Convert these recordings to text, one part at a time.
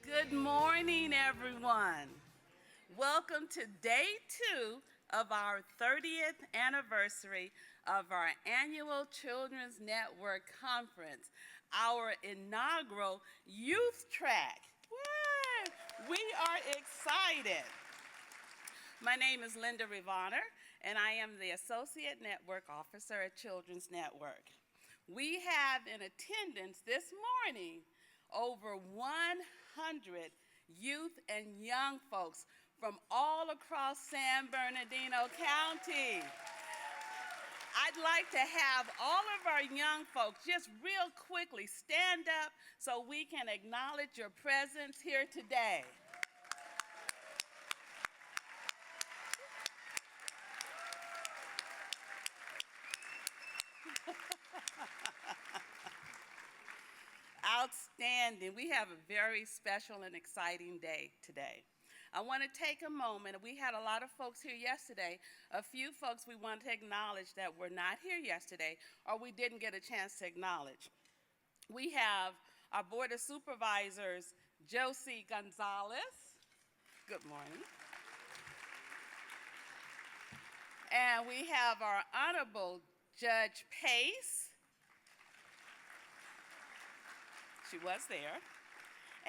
Good morning, everyone. Welcome to day 2 of our 30th anniversary of our annual Children's Network Conference, our inaugural youth track. Woo! We are excited. My name is Linda Rivaner, and I am the Associate Network Officer at Children's Network. We have in attendance this morning over 100 youth and young folks from all across San Bernardino County. I'd like to have all of our young folks just real quickly stand up so we can acknowledge your presence here today. Outstanding. We have a very special and exciting day today. I want to take a moment. We had a lot of folks here yesterday. A few folks we want to acknowledge that were not here yesterday or we didn't get a chance to acknowledge. We have our Board of Supervisors, Josie Gonzalez. Good morning. And we have our Honorable Judge Pace. She was there.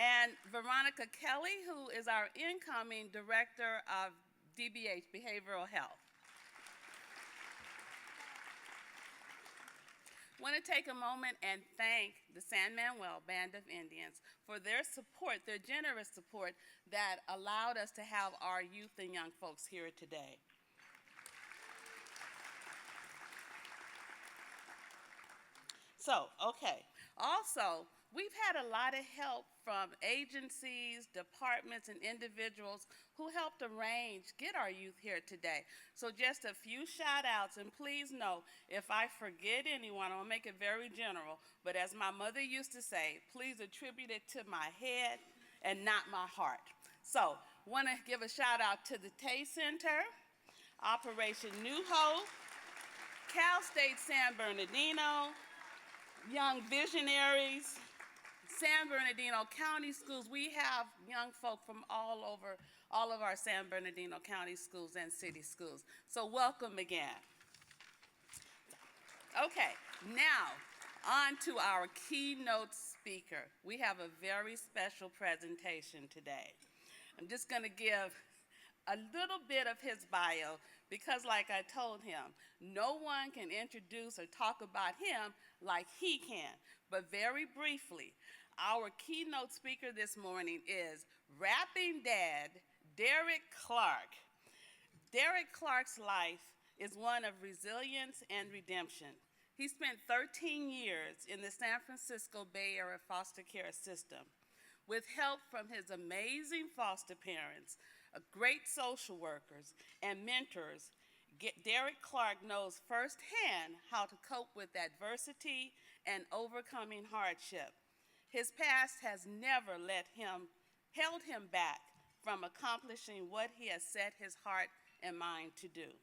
And Veronica Kelly, who is our incoming Director of DBH, Behavioral Health. I want to take a moment and thank the San Manuel Band of Indians for their support, their generous support that allowed us to have our youth and young folks here today. Also, we've had a lot of help from agencies, departments, and individuals who helped arrange, get our youth here today. So just a few shout outs, and please know, if I forget anyone, I'll make it very general, but as my mother used to say, please attribute it to my head and not my heart. So, want to give a shout out to the Tay Center, Operation New Hope, Cal State San Bernardino, Young Visionaries, San Bernardino County Schools. We have young folk from all of our San Bernardino County schools and city schools. So welcome again. Okay, now on to our keynote speaker. We have a very special presentation today. I'm just going to give a little bit of his bio because, like I told him, no one can introduce or talk about him like he can. But very briefly, our keynote speaker this morning is rapping dad, Derek Clark. Derek Clark's life is one of resilience and redemption. He spent 13 years in the San Francisco Bay Area foster care system. With help from his amazing foster parents, great social workers, and mentors, Derek Clark knows firsthand how to cope with adversity and overcoming hardship. His past has never held him back from accomplishing what he has set his heart and mind to do.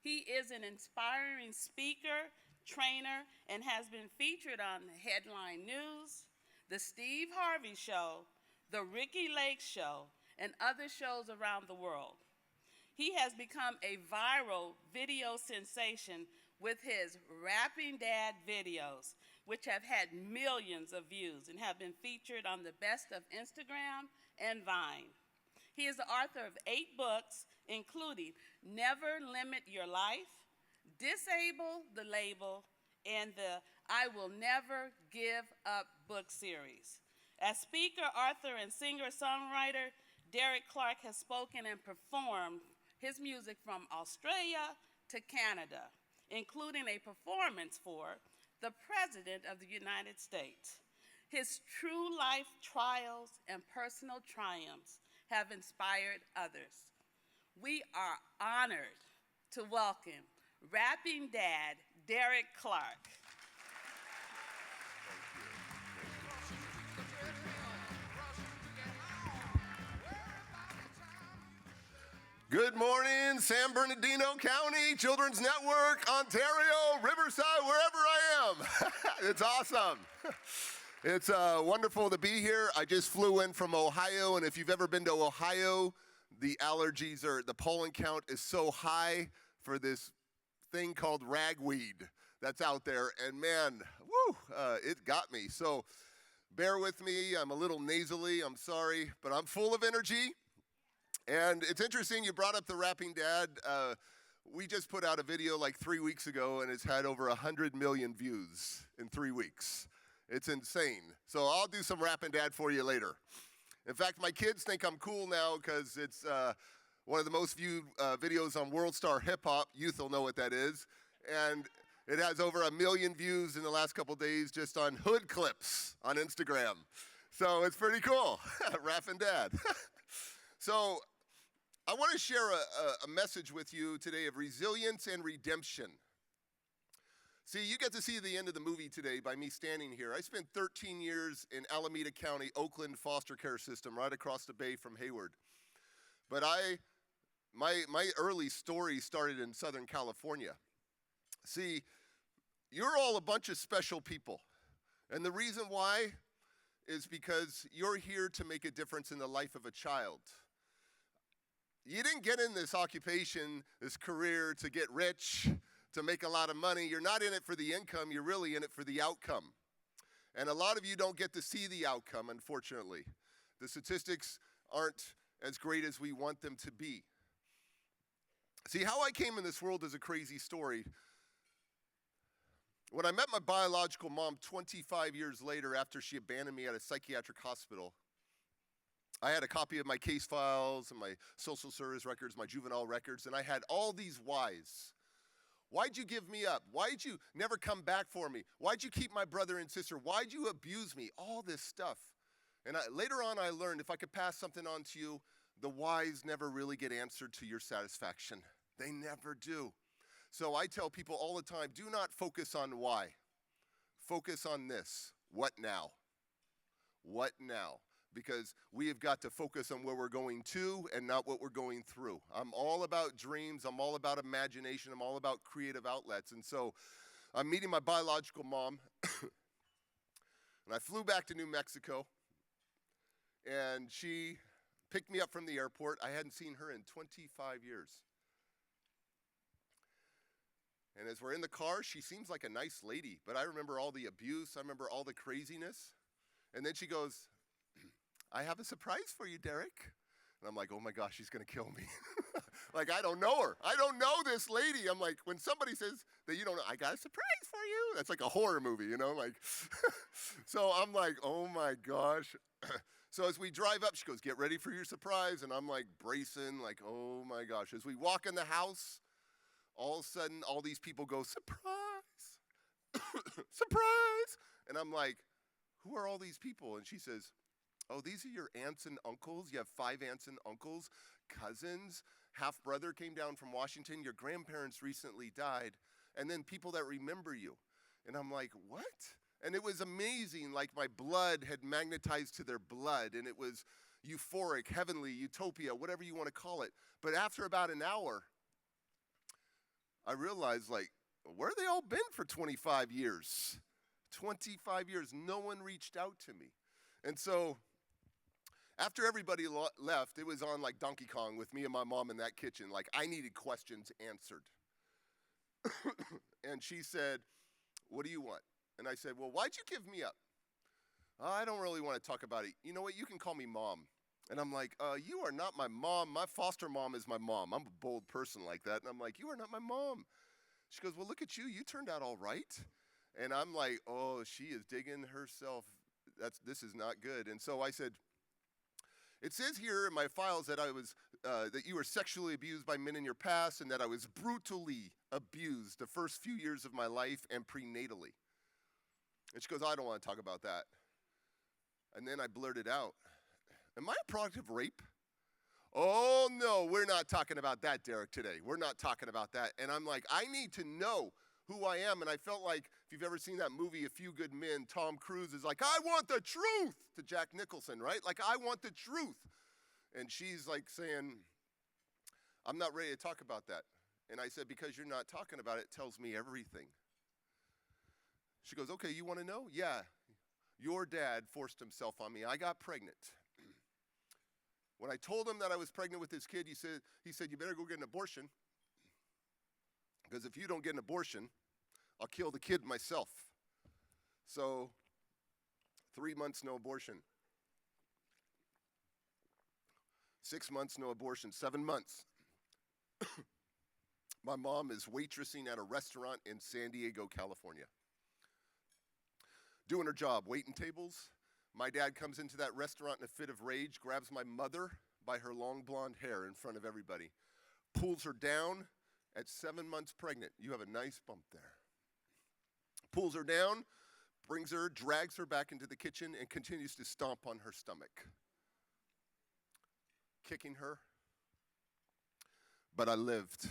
He is an inspiring speaker, trainer, and has been featured on the Headline News, The Steve Harvey Show, The Ricky Lake Show, and other shows around the world. He has become a viral video sensation with his Rapping Dad videos, which have had millions of views and have been featured on the best of Instagram and Vine. He is the author of 8 books, including Never Limit Your Life, Disable the Label, and the I Will Never Give Up book series. As speaker, author, and singer-songwriter, Derek Clark has spoken and performed his music from Australia to Canada, including a performance for the President of the United States. His true life trials and personal triumphs have inspired others. We are honored to welcome Rapping Dad, Derek Clark. Good morning, San Bernardino County, Children's Network, Ontario, Riverside, wherever I am. It's awesome. It's wonderful to be here. I just flew in from Ohio, and if you've ever been to Ohio, the allergies or the pollen count is so high for this thing called ragweed that's out there, and man, woo, it got me. So bear with me. I'm a little nasally. I'm sorry, but I'm full of energy. And it's interesting you brought up the Rapping Dad. We just put out a video like 3 weeks ago, and it's had over 100 million views in 3 weeks. It's insane. So I'll do some Rapping Dad for you later. In fact, my kids think I'm cool now because it's one of the most viewed videos on World Star Hip Hop. Youth will know what that is. And it has over 1 million views in the last couple days just on hood clips on Instagram. So it's pretty cool. Rapping Dad. So I want to share a message with you today of resilience and redemption. See, you get to see the end of the movie today by me standing here. I spent 13 years in Alameda County, Oakland foster care system, right across the bay from Hayward. But my early story started in Southern California. See, you're all a bunch of special people. And the reason why is because you're here to make a difference in the life of a child. You didn't get in this occupation, this career to get rich, to make a lot of money. You're not in it for the income, you're really in it for the outcome. And a lot of you don't get to see the outcome, unfortunately. The statistics aren't as great as we want them to be. See, how I came in this world is a crazy story. When I met my biological mom 25 years later after she abandoned me at a psychiatric hospital, I had a copy of my case files and my social service records, my juvenile records, and I had all these whys. Why'd you give me up? Why'd you never come back for me? Why'd you keep my brother and sister? Why'd you abuse me? All this stuff. And later on I learned if I could pass something on to you, the whys never really get answered to your satisfaction. They never do. So I tell people all the time, do not focus on why. Focus on this. What now? What now? Because we have got to focus on where we're going to and not what we're going through. I'm all about dreams. I'm all about imagination. I'm all about creative outlets. And so I'm meeting my biological mom, and I flew back to New Mexico, and she picked me up from the airport. I hadn't seen her in 25 years. And as we're in the car, she seems like a nice lady, but I remember all the abuse. I remember all the craziness. And then she goes, I have a surprise for you, Derek. And I'm like, oh my gosh, she's gonna kill me. Like, I don't know her. I don't know this lady. I'm like, when somebody says that you don't know, I got a surprise for you. That's like a horror movie, you know, like. So I'm like, oh my gosh. So as we drive up, she goes, get ready for your surprise. And I'm like bracing, like, oh my gosh. As we walk in the house, all of a sudden, all these people go, surprise, surprise. And I'm like, who are all these people? And she says, oh, these are your aunts and uncles. You have 5 aunts and uncles, cousins, half-brother came down from Washington. Your grandparents recently died. And then people that remember you. And I'm like, what? And it was amazing. Like my blood had magnetized to their blood. And it was euphoric, heavenly, utopia, whatever you want to call it. But after about an hour, I realized, like, where have they all been for 25 years? 25 years. No one reached out to me. And so after everybody left, it was on like Donkey Kong with me and my mom in that kitchen. Like, I needed questions answered. And she said, what do you want? And I said, well, why'd you give me up? I don't really want to talk about it. You know what? You can call me mom. And I'm like, you are not my mom. My foster mom is my mom. I'm a bold person like that. And I'm like, you are not my mom. She goes, well, look at you. You turned out all right. And I'm like, oh, she is digging herself. This is not good. And so I said, it says here in my files that that you were sexually abused by men in your past and that I was brutally abused the first few years of my life and prenatally. And she goes, I don't want to talk about that. And then I blurted out, am I a product of rape? Oh, no, we're not talking about that, Derek, today. We're not talking about that. And I'm like, I need to know who I am. And I felt like, if you've ever seen that movie, A Few Good Men, Tom Cruise is like, I want the truth to Jack Nicholson, right? Like, I want the truth. And she's like saying, I'm not ready to talk about that. And I said, because you're not talking about it, tells me everything. She goes, okay, you want to know? Yeah. Your dad forced himself on me. I got pregnant. When I told him that I was pregnant with this kid, he said, you better go get an abortion, because if you don't get an abortion, I'll kill the kid myself. So 3 months, no abortion. 6 months, no abortion. 7 months. My mom is waitressing at a restaurant in San Diego, California. Doing her job, waiting tables. My dad comes into that restaurant in a fit of rage, grabs my mother by her long blonde hair in front of everybody, pulls her down at 7 months pregnant. You have a nice bump there. Pulls her down, brings her, drags her back into the kitchen, and continues to stomp on her stomach, kicking her. But I lived.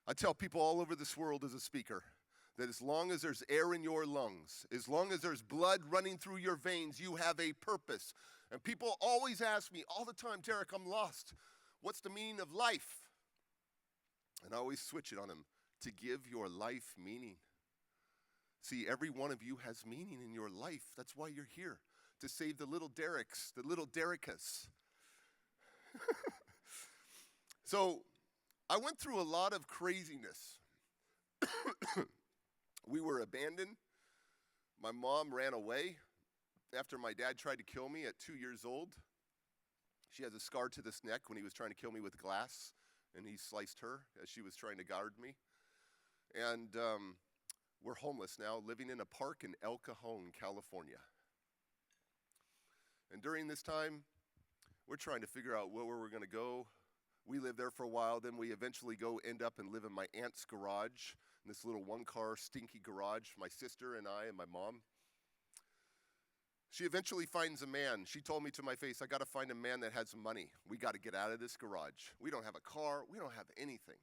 I tell people all over this world as a speaker that as long as there's air in your lungs, as long as there's blood running through your veins, you have a purpose. And people always ask me all the time, Derek, I'm lost. What's the meaning of life? And I always switch it on them. To give your life meaning. See, every one of you has meaning in your life. That's why you're here. To save the little Dereks, the little Derekas. So, I went through a lot of craziness. We were abandoned. My mom ran away after my dad tried to kill me at 2 years old. She has a scar to this neck when he was trying to kill me with glass, and he sliced her as she was trying to guard me. And we're homeless now, living in a park in El Cajon, California. And during this time, we're trying to figure out where we're going to go. We live there for a while, then we eventually end up and live in my aunt's garage, in this little one-car stinky garage, my sister and I and my mom. She eventually finds a man. She told me to my face, I got to find a man that has money. We got to get out of this garage. We don't have a car. We don't have anything.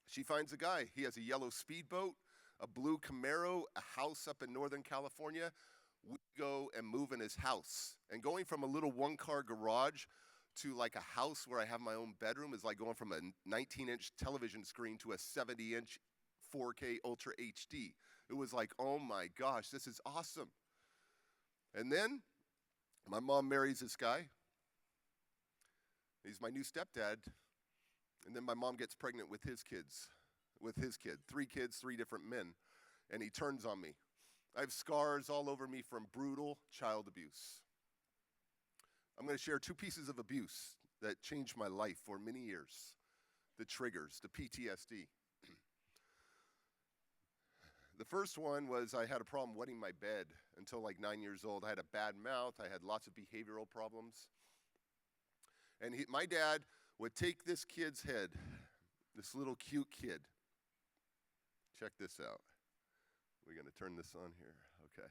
She finds a guy. He has a yellow speedboat, a blue Camaro, a house up in Northern California. We go and move in his house. And going from a little one-car garage to like a house where I have my own bedroom is like going from a 19-inch television screen to a 70-inch 4K Ultra HD. It was like, oh my gosh, this is awesome. And then my mom marries this guy. He's my new stepdad. And then my mom gets pregnant with his kid. 3 kids, 3 different men. And he turns on me. I have scars all over me from brutal child abuse. I'm going to share 2 pieces of abuse that changed my life for many years. The triggers, the PTSD. The first one was I had a problem wetting my bed until like 9 years old. I had a bad mouth. I had lots of behavioral problems. And my dad would take this kid's head, this little cute kid. Check this out. We're going to turn this on here. Okay.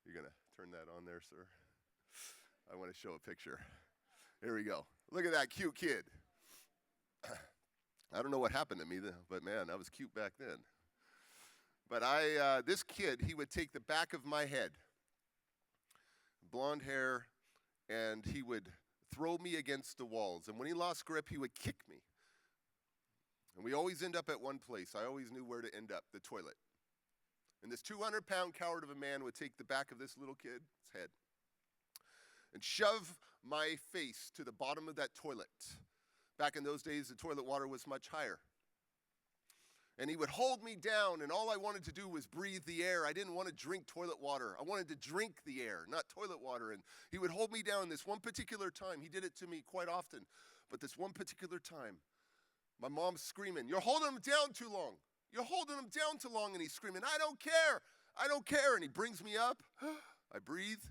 You're going to turn that on there, sir? I want to show a picture. Here we go. Look at that cute kid. I don't know what happened to me, but man, I was cute back then. But this kid, he would take the back of my head, blonde hair, and he would throw me against the walls. And when he lost grip, he would kick me. And we always end up at one place. I always knew where to end up, the toilet. And this 200-pound coward of a man would take the back of this little kid's head and shove my face to the bottom of that toilet. Back in those days, the toilet water was much higher. And he would hold me down, and all I wanted to do was breathe the air. I didn't want to drink toilet water. I wanted to drink the air, not toilet water. And he would hold me down this one particular time. He did it to me quite often. But this one particular time, my mom's screaming, "You're holding him down too long. You're holding him down too long." And he's screaming, "I don't care. I don't care." And he brings me up. I breathe,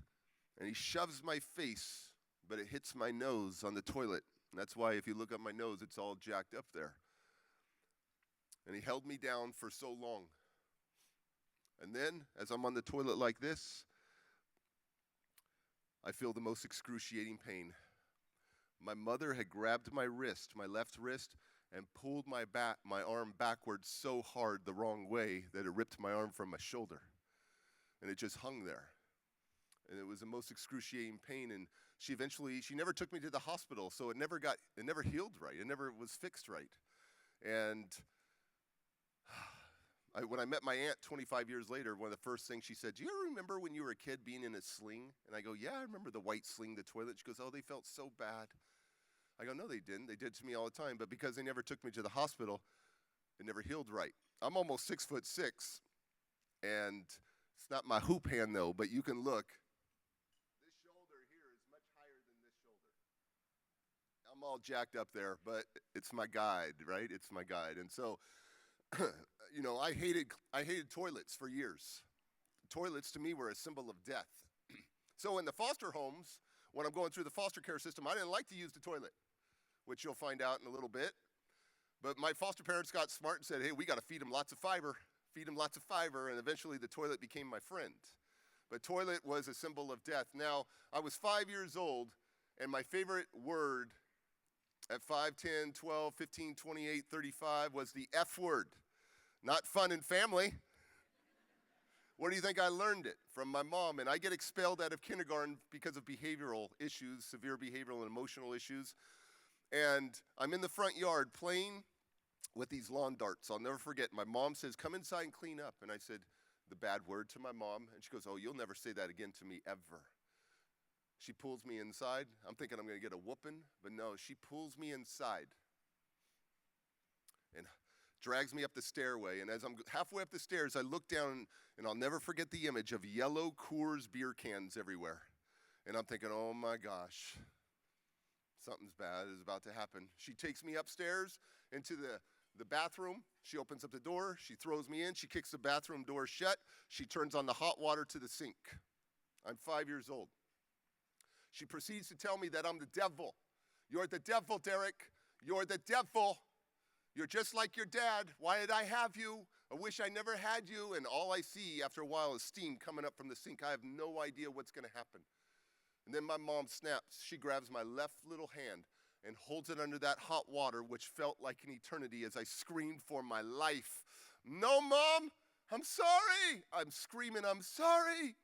and he shoves my face, but it hits my nose on the toilet. And that's why if you look at my nose, it's all jacked up there. And he held me down for so long. And then, as I'm on the toilet like this, I feel the most excruciating pain. My mother had grabbed my wrist, my left wrist, and pulled my arm backwards so hard the wrong way that it ripped my arm from my shoulder. And it just hung there. And it was the most excruciating pain. And she never took me to the hospital, so it never healed right. It never was fixed right. And When I met my aunt 25 years later, one of the first things she said, "Do you ever remember when you were a kid being in a sling?" And I go, "Yeah, I remember the white sling, the toilet." She goes, "Oh, they felt so bad." I go, "No, they didn't. They did it to me all the time. But because they never took me to the hospital, it never healed right." I'm almost 6'6", and it's not my hoop hand though, but you can look. This shoulder here is much higher than this shoulder. I'm all jacked up there, but it's my guide, right? It's my guide. And so, I hated toilets for years. Toilets to me were a symbol of death. So in the foster homes, when I'm going through the foster care system, I didn't like to use the toilet, which you'll find out in a little bit. But my foster parents got smart and said, "Hey, we got to feed them lots of fiber, and eventually the toilet became my friend. But toilet was a symbol of death. Now, I was 5 years old, and my favorite word at 5, 10, 12, 15, 28, 35 was the F word. Not fun and family. Where do you think I learned it? From my mom. And I get expelled out of kindergarten because of behavioral issues, severe behavioral and emotional issues. And I'm in the front yard playing with these lawn darts. I'll never forget. My mom says, "Come inside and clean up." And I said the bad word to my mom. And she goes, "Oh, you'll never say that again to me ever." She pulls me inside. I'm thinking I'm going to get a whooping. But no, she pulls me inside and drags me up the stairway. And as I'm halfway up the stairs, I look down, and I'll never forget the image of yellow Coors beer cans everywhere. And I'm thinking, oh my gosh, something's bad is about to happen. She takes me upstairs into the bathroom. She opens up the door. She throws me in. She kicks the bathroom door shut. She turns on the hot water to the sink. I'm 5 years old. She proceeds to tell me that I'm the devil. "You're the devil, Derek. You're the devil. You're just like your dad. Why did I have you? I wish I never had you." And all I see after a while is steam coming up from the sink. I have no idea what's going to happen. And then my mom snaps. She grabs my left little hand and holds it under that hot water, which felt like an eternity as I screamed for my life. "No, Mom, I'm sorry." I'm screaming, "I'm sorry."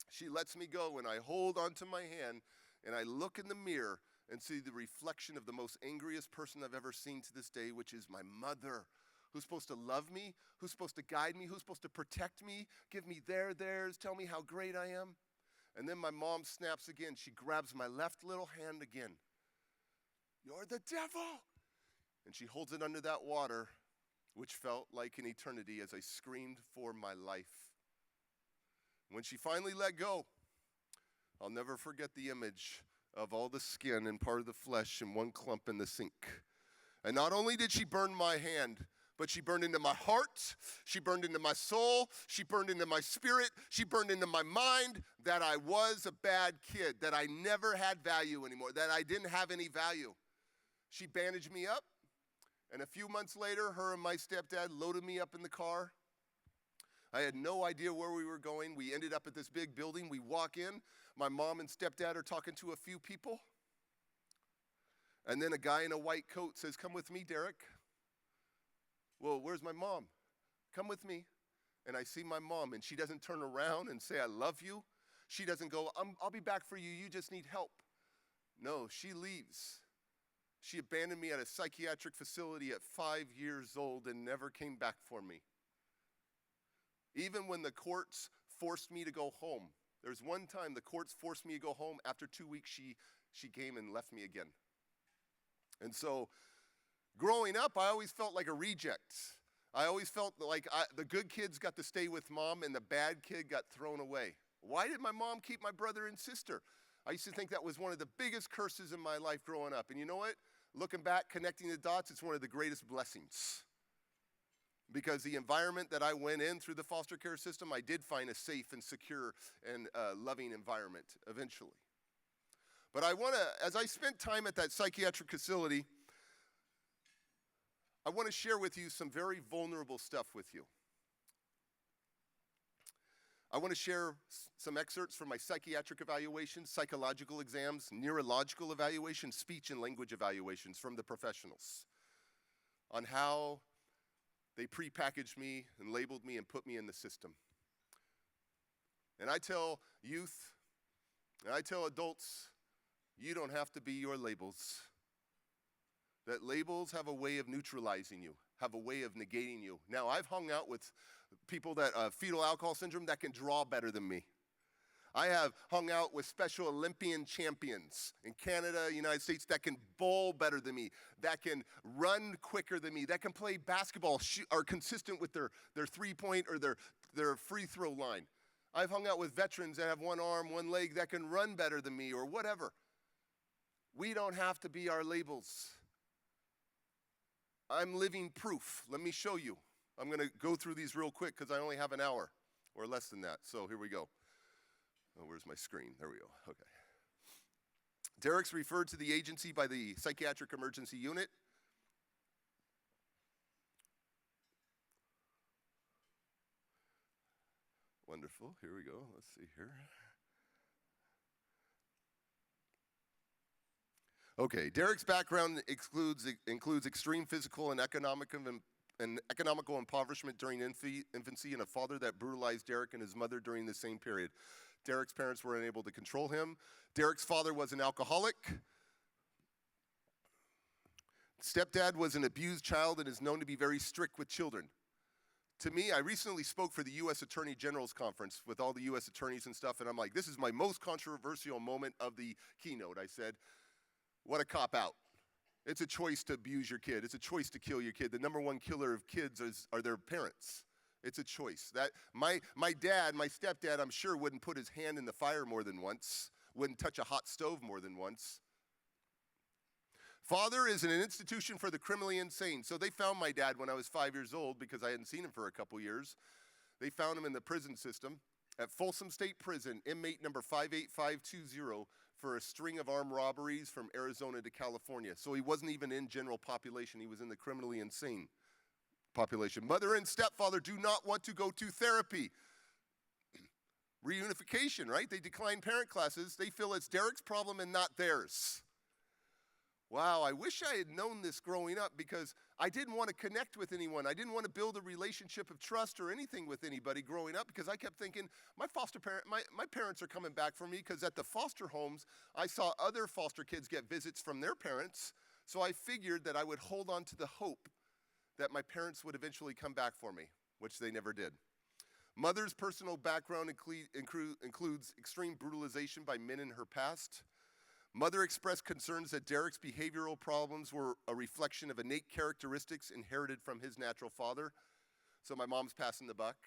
She lets me go, and I hold onto my hand, and I look in the mirror and see the reflection of the most angriest person I've ever seen to this day, which is my mother, who's supposed to love me, who's supposed to guide me, who's supposed to protect me, give me theirs, tell me how great I am. And then my mom snaps again. She grabs my left little hand again. "You're the devil." And she holds it under that water, which felt like an eternity as I screamed for my life. When she finally let go, I'll never forget the image of all the skin and part of the flesh in one clump in the sink. And not only did she burn my hand, but she burned into my heart, she burned into my soul, she burned into my spirit, she burned into my mind that I was a bad kid, that I never had value anymore, that I didn't have any value. She bandaged me up, and a few months later, her and my stepdad loaded me up in the car. I had no idea where we were going. We ended up at this big building. We walk in. My mom and stepdad are talking to a few people. And then a guy in a white coat says, "Come with me, Derek." "Well, where's my mom?" "Come with me." And I see my mom, and she doesn't turn around and say, "I love you." She doesn't go, I'll be back for you. You just need help." No, she leaves. She abandoned me at a psychiatric facility at 5 years old and never came back for me. Even when the courts forced me to go home. There's one time the courts forced me to go home. After 2 weeks, she came and left me again. And so growing up, I always felt like a reject. I always felt like the good kids got to stay with mom and the bad kid got thrown away. Why did my mom keep my brother and sister? I used to think that was one of the biggest curses in my life growing up. And you know what? Looking back, connecting the dots, it's one of the greatest blessings. Because the environment that I went in through the foster care system, I did find a safe and secure and loving environment eventually. But as I spent time at that psychiatric facility, I want to share with you some very vulnerable stuff with you. I want to share some excerpts from my psychiatric evaluations, psychological exams, neurological evaluations, speech and language evaluations from the professionals on how they prepackaged me and labeled me and put me in the system. And I tell youth, and I tell adults, you don't have to be your labels. That labels have a way of neutralizing you, have a way of negating you. Now, I've hung out with people that fetal alcohol syndrome that can draw better than me. I have hung out with Special Olympian champions in Canada, United States, that can bowl better than me, that can run quicker than me, that can play basketball, are consistent with their three-point or their free throw line. I've hung out with veterans that have one arm, one leg, that can run better than me or whatever. We don't have to be our labels. I'm living proof. Let me show you. I'm going to go through these real quick because I only have an hour or less than that. So here we go. Oh, where's my screen? There we go. Okay. Derek's referred to the agency by the Psychiatric Emergency Unit. Wonderful. Here we go. Let's see here. Okay. Derek's background includes extreme physical and economical impoverishment during infancy and a father that brutalized Derek and his mother during the same period. Derek's parents were unable to control him. Derek's father was an alcoholic. Stepdad was an abused child and is known to be very strict with children. To me, I recently spoke for the U.S. Attorney General's Conference with all the U.S. attorneys and stuff, and I'm like, this is my most controversial moment of the keynote. I said, what a cop-out. It's a choice to abuse your kid. It's a choice to kill your kid. The number one killer of kids are their parents. It's a choice. That my stepdad, I'm sure, wouldn't put his hand in the fire more than once, wouldn't touch a hot stove more than once. Father is an institution for the criminally insane. So they found my dad when I was 5 years old because I hadn't seen him for a couple years. They found him in the prison system at Folsom State Prison, inmate number 58520, for a string of armed robberies from Arizona to California. So he wasn't even in general population. He was in the criminally insane population. Mother and stepfather do not want to go to therapy. Reunification, right? They decline parent classes. They feel it's Derek's problem and not theirs. Wow, I wish I had known this growing up because I didn't want to connect with anyone. I didn't want to build a relationship of trust or anything with anybody growing up because I kept thinking, my parents are coming back for me because at the foster homes, I saw other foster kids get visits from their parents. So I figured that I would hold on to the hope that my parents would eventually come back for me, which they never did. Mother's personal background includes extreme brutalization by men in her past. Mother expressed concerns that Derek's behavioral problems were a reflection of innate characteristics inherited from his natural father. So my mom's passing the buck.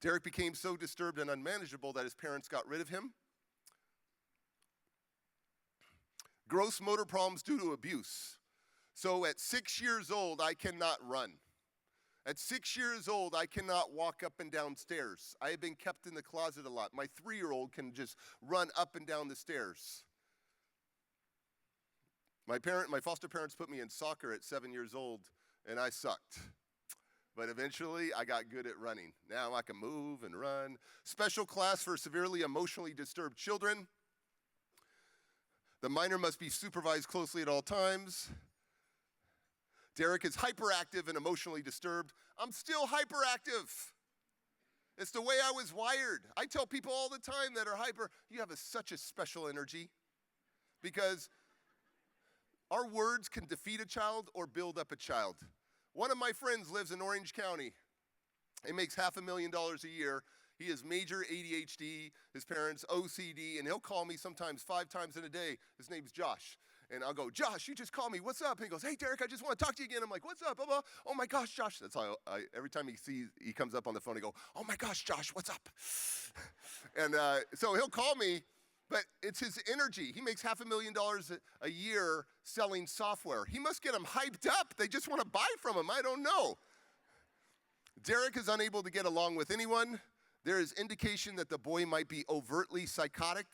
Derek became so disturbed and unmanageable that his parents got rid of him. Gross motor problems due to abuse. So at 6 years old, I cannot run. At 6 years old, I cannot walk up and down stairs. I have been kept in the closet a lot. My 3-year-old can just run up and down the stairs. My foster parents put me in soccer at 7 years old, and I sucked. But eventually, I got good at running. Now I can move and run. Special class for severely emotionally disturbed children. The minor must be supervised closely at all times. Derek is hyperactive and emotionally disturbed. I'm still hyperactive. It's the way I was wired. I tell people all the time that are hyper, you have such a special energy because our words can defeat a child or build up a child. One of my friends lives in Orange County. He makes $500,000 a year. He has major ADHD, his parents OCD, and he'll call me sometimes 5 times in a day. His name's Josh. And I'll go, Josh, you just called me. What's up? And he goes, hey, Derek, I just want to talk to you again. I'm like, what's up? Blah, blah. Oh, my gosh, Josh. That's how every time he comes up on the phone, I go, oh, my gosh, Josh, what's up? And so he'll call me, but it's his energy. He makes $500,000 a year selling software. He must get them hyped up. They just want to buy from him. I don't know. Derek is unable to get along with anyone. There is indication that the boy might be overtly psychotic.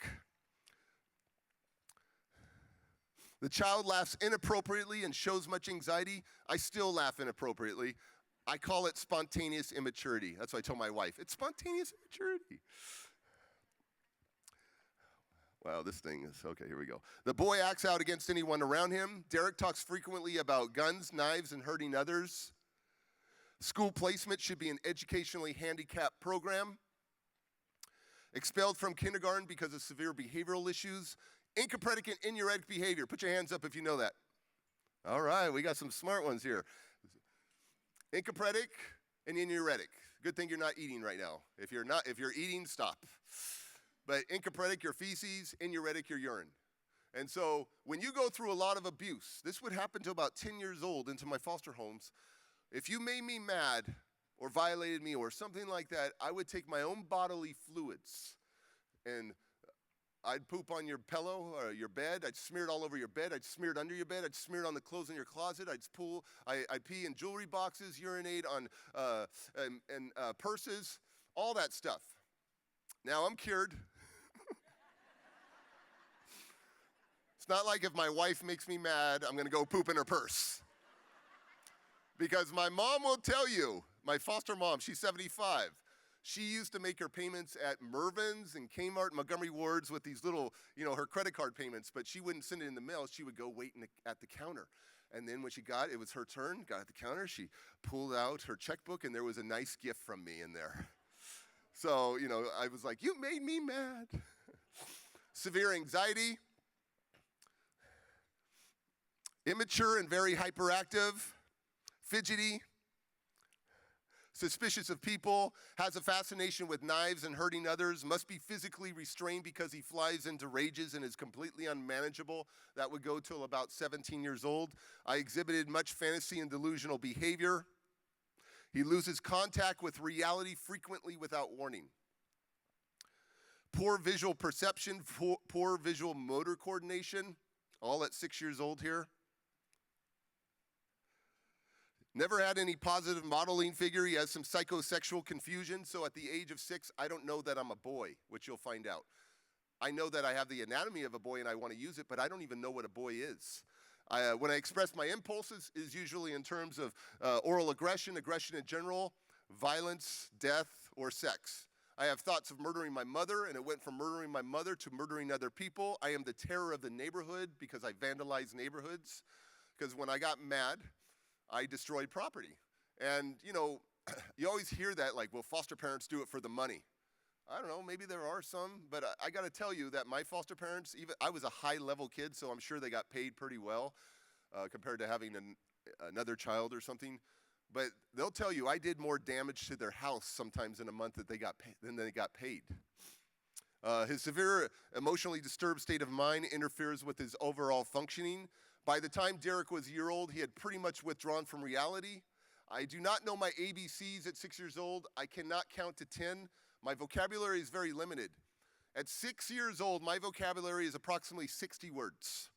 The child laughs inappropriately and shows much anxiety. I still laugh inappropriately. I call it spontaneous immaturity. That's what I told my wife. It's spontaneous immaturity. Wow, this thing is, okay, here we go. The boy acts out against anyone around him. Derek talks frequently about guns, knives, and hurting others. School placement should be an educationally handicapped program. Expelled from kindergarten because of severe behavioral issues. Inca predicate in your behavior. Put your hands up if you know that. All right, we got some smart ones here. Encopretic and inuretic. Good thing you're not eating right now. If you're eating, stop. But encopretic, your feces, inuretic, your urine. And so when you go through a lot of abuse, this would happen to about 10 years old into my foster homes. If you made me mad or violated me or something like that, I would take my own bodily fluids and I'd poop on your pillow or your bed. I'd smear it all over your bed. I'd smear it under your bed. I'd smear it on the clothes in your closet. I'd pee in jewelry boxes, urinate on purses, all that stuff. Now I'm cured. It's not like if my wife makes me mad, I'm going to go poop in her purse. Because my mom will tell you, my foster mom, she's 75. She used to make her payments at Mervyn's and Kmart and Montgomery Ward's with these little, her credit card payments, but she wouldn't send it in the mail. She would go wait at the counter. And then when it was her turn, got at the counter, she pulled out her checkbook and there was a nice gift from me in there. So, I was like, you made me mad. Severe anxiety. Immature and very hyperactive. Fidgety. Suspicious of people, has a fascination with knives and hurting others, must be physically restrained because he flies into rages and is completely unmanageable. That would go till about 17 years old. I exhibited much fantasy and delusional behavior. He loses contact with reality frequently without warning. Poor visual perception, poor visual motor coordination, all at 6 years old here. Never had any positive modeling figure. He has some psychosexual confusion. So at the age of 6, I don't know that I'm a boy, which you'll find out. I know that I have the anatomy of a boy and I want to use it, but I don't even know what a boy is. When I express my impulses is usually in terms of oral aggression, aggression in general, violence, death, or sex. I have thoughts of murdering my mother, and it went from murdering my mother to murdering other people. I am the terror of the neighborhood because I vandalize neighborhoods. Because when I got mad, I destroyed property. And, you always hear that, like, well, foster parents do it for the money. I don't know, maybe there are some, but I got to tell you that my foster parents, I was a high-level kid, so I'm sure they got paid pretty well compared to having another child or something. But they'll tell you I did more damage to their house sometimes in a month than they got paid. His severe emotionally disturbed state of mind interferes with his overall functioning. By the time Derek was a year old, he had pretty much withdrawn from reality. I do not know my ABCs at 6 years old. I cannot count to 10. My vocabulary is very limited. At 6 years old, my vocabulary is approximately 60 words.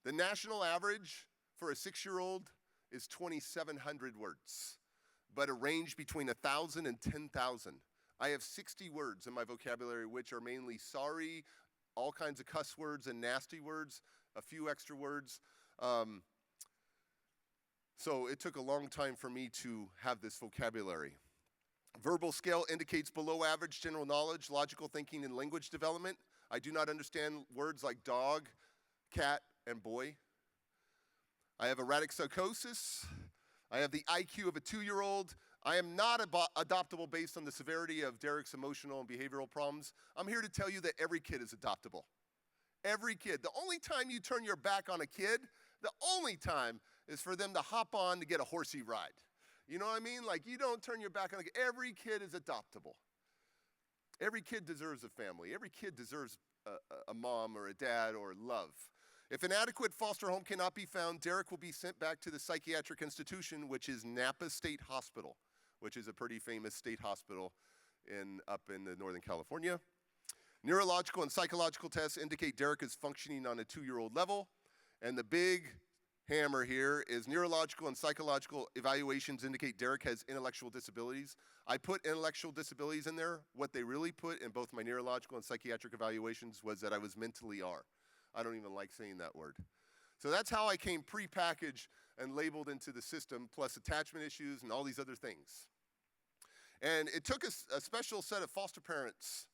The national average for a 6-year-old is 2,700 words, but a range between 1,000 and 10,000. I have 60 words in my vocabulary, which are mainly sorry, all kinds of cuss words and nasty words, a few extra words. So it took a long time for me to have this vocabulary. Verbal scale indicates below average general knowledge, logical thinking, and language development. I do not understand words like dog, cat, and boy. I have erratic psychosis. I have the IQ of a 2-year-old. I am not adoptable based on the severity of Derek's emotional and behavioral problems. I'm here to tell you that every kid is adoptable. Every kid. The only time you turn your back on a kid, the only time is for them to hop on to get a horsey ride. You know what I mean? Like, you don't turn your back on a kid. Every kid is adoptable. Every kid deserves a family. Every kid deserves a mom or a dad or love. If an adequate foster home cannot be found, Derek will be sent back to the psychiatric institution, which is Napa State Hospital, which is a pretty famous state hospital up in Northern California. Neurological and psychological tests indicate Derek is functioning on a 2-year-old level. And the big hammer here is neurological and psychological evaluations indicate Derek has intellectual disabilities. I put intellectual disabilities in there. What they really put in both my neurological and psychiatric evaluations was that I was mentally R. I don't even like saying that word. So that's how I came prepackaged and labeled into the system, plus attachment issues and all these other things. And it took a special set of foster parents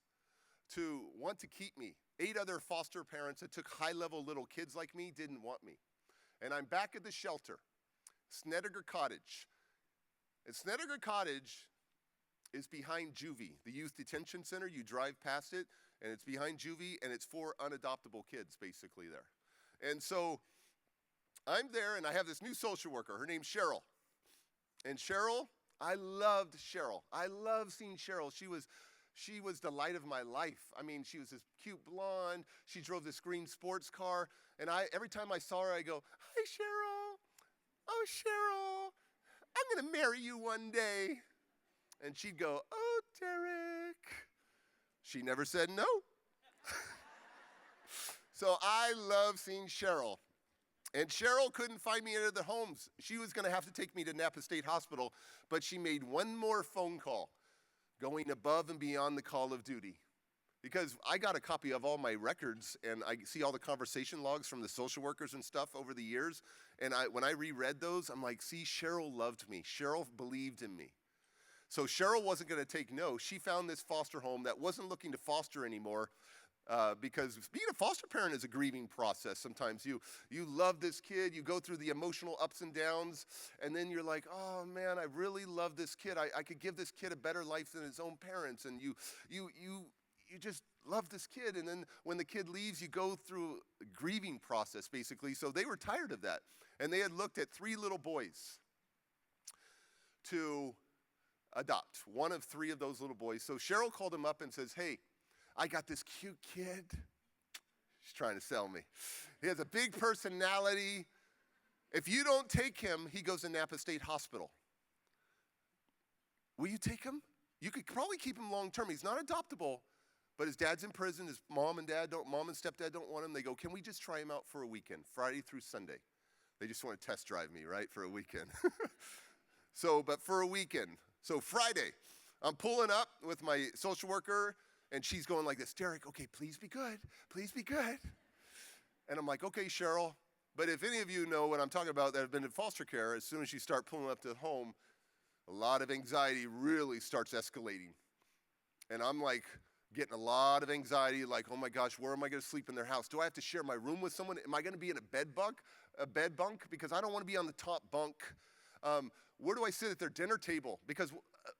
to want to keep me. 8 other foster parents that took high-level little kids like me didn't want me. And I'm back at the shelter, Snedeker Cottage. And Snedeker Cottage is behind Juvie, the youth detention center. You drive past it, and it's behind Juvie, and it's for unadoptable kids, basically, there. And so I'm there, and I have this new social worker. Her name's Cheryl. And Cheryl, I loved Cheryl. I love seeing Cheryl. She was the light of my life. I mean, she was this cute blonde. She drove this green sports car. And every time I saw her, I go, "Hi, Cheryl. Oh, Cheryl, I'm going to marry you one day." And she'd go, "Oh, Derek." She never said no. So I love seeing Cheryl. And Cheryl couldn't find me any of the homes. She was going to have to take me to Napa State Hospital, but she made one more phone call, going above and beyond the call of duty. Because I got a copy of all my records, and I see all the conversation logs from the social workers and stuff over the years. And when I reread those, I'm like, see, Cheryl loved me. Cheryl believed in me. So Cheryl wasn't going to take no. She found this foster home that wasn't looking to foster anymore, because being a foster parent is a grieving process. Sometimes you love this kid, you go through the emotional ups and downs, and then you're like, oh man, I really love this kid. I could give this kid a better life than his own parents, and you just love this kid. And then when the kid leaves, you go through a grieving process, basically. So they were tired of that, and they had looked at 3 little boys to adopt, one of 3 of those little boys. So Cheryl called him up and says, "Hey, I got this cute kid." She's trying to sell me. He has a big personality. If you don't take him, he goes to Napa State Hospital. Will you take him? You could probably keep him long term. He's not adoptable, but his dad's in prison. His mom and stepdad don't want him. They go, "Can we just try him out for a weekend, Friday through Sunday?" They just want to test drive me, right, for a weekend. But for a weekend. So Friday, I'm pulling up with my social worker, and she's going like this, "Derek, okay, please be good. Please be good." And I'm like, "Okay, Cheryl." But if any of you know what I'm talking about that have been in foster care, as soon as you start pulling up to the home, a lot of anxiety really starts escalating. And I'm like getting a lot of anxiety, like, oh my gosh, where am I going to sleep in their house? Do I have to share my room with someone? Am I going to be in a bed bunk? Because I don't want to be on the top bunk. Where do I sit at their dinner table? Because,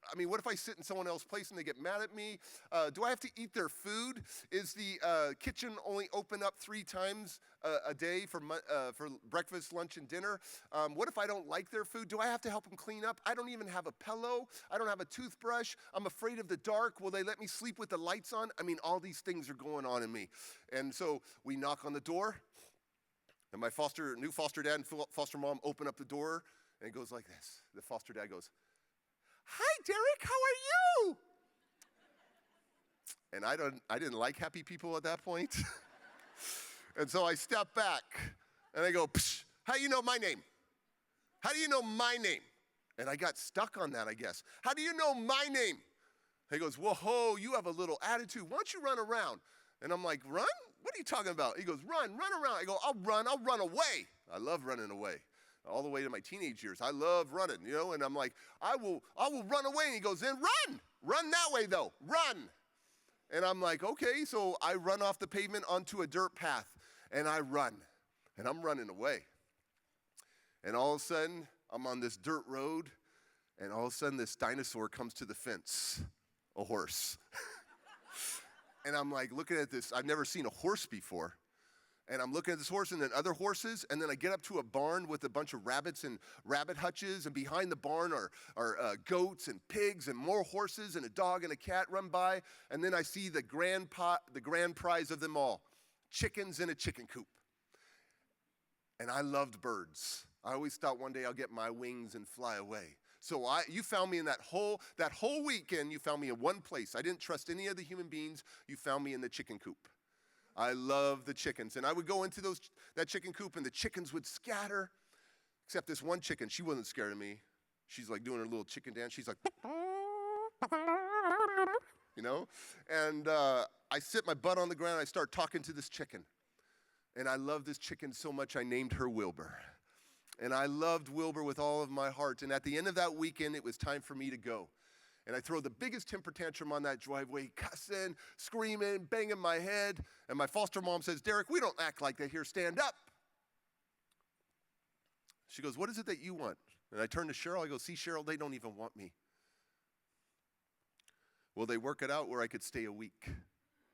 I mean, what if I sit in someone else's place and they get mad at me? Do I have to eat their food? Is the kitchen only open up 3 times a day for breakfast, lunch, and dinner? What if I don't like their food? Do I have to help them clean up? I don't even have a pillow. I don't have a toothbrush. I'm afraid of the dark. Will they let me sleep with the lights on? I mean, all these things are going on in me. And so we knock on the door, and my new foster dad and foster mom open up the door, and it goes like this. The foster dad goes, "Hi, Derek, how are you?" And I didn't like happy people at that point. And so I step back, and I go, "Psh, how do you know my name? How do you know my name?" And I got stuck on that, I guess. "How do you know my name?" He goes, "Whoa, you have a little attitude. Why don't you run around?" And I'm like, "Run? What are you talking about?" He goes, run around." I go, I'll run away." I love running away. All the way to my teenage years, I love running, and I'm like, I will run away. And he goes, "Then run that way though, run." And I'm like, okay, so I run off the pavement onto a dirt path, and I run, and I'm running away. And all of a sudden, I'm on this dirt road, and all of a sudden, this dinosaur comes to the fence, a horse. And I'm like looking at this, I've never seen a horse before. And I'm looking at this horse and then other horses, and then I get up to a barn with a bunch of rabbits and rabbit hutches, and behind the barn are goats and pigs and more horses, and a dog and a cat run by, and then I see the grand prize of them all, chickens in a chicken coop. And I loved birds. I always thought one day I'll get my wings and fly away. So you found me in that whole weekend, you found me in one place. I didn't trust any other human beings. You found me in the chicken coop. I love the chickens. And I would go into that chicken coop, and the chickens would scatter, except this one chicken. She wasn't scared of me. She's like doing her little chicken dance. She's like, And I sit my butt on the ground, and I start talking to this chicken. And I love this chicken so much, I named her Wilbur. And I loved Wilbur with all of my heart. And at the end of that weekend, it was time for me to go. And I throw the biggest temper tantrum on that driveway, cussing, screaming, banging my head. And my foster mom says, "Derek, we don't act like that here. Stand up." She goes, "What is it that you want?" And I turn to Cheryl. I go, "See, Cheryl, they don't even want me." Well, they work it out where I could stay a week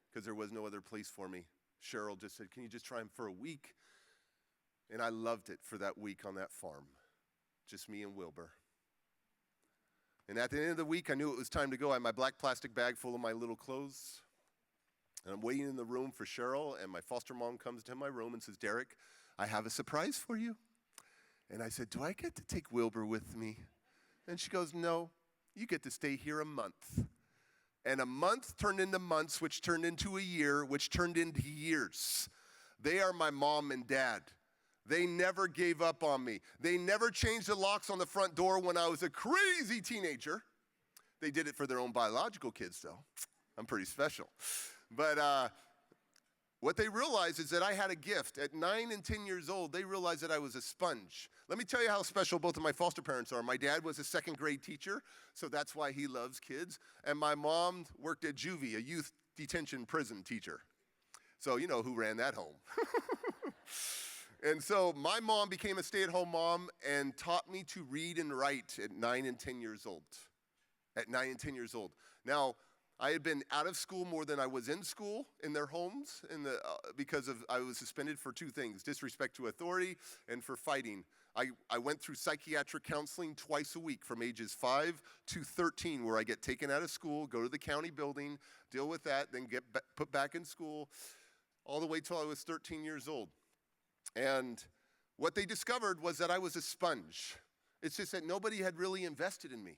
because there was no other place for me. Cheryl just said, "Can you just try him for a week?" And I loved it for that week on that farm. Just me and Wilbur. And at the end of the week, I knew it was time to go. I had my black plastic bag full of my little clothes. And I'm waiting in the room for Cheryl, and my foster mom comes to my room and says, Derek, I have a surprise for you. And I said, do I get to take Wilbur with me? And she goes, no, you get to stay here a month. And a month turned into months, which turned into a year, which turned into years. They are my mom and dad. They never gave up on me. They never changed the locks on the front door when I was a crazy teenager. They did it for their own biological kids, though. I'm pretty special. But what they realized is that I had a gift. At 9 and 10 years old, they realized that I was a sponge. Let me tell you how special both of my foster parents are. My dad was a second grade teacher, so that's why he loves kids. And my mom worked at juvie, a youth detention prison teacher. So you know who ran that home. And so my mom became a stay-at-home mom and taught me to read and write at 9 and 10 years old. At 9 and 10 years old. Now, I had been out of school more than I was in school in their homes because I was suspended for two things, disrespect to authority and for fighting. I went through psychiatric counseling twice a week from ages 5 to 13, where I get taken out of school, go to the county building, deal with that, then get put back in school, all the way till I was 13 years old. And what they discovered was that I was a sponge. It's just that nobody had really invested in me,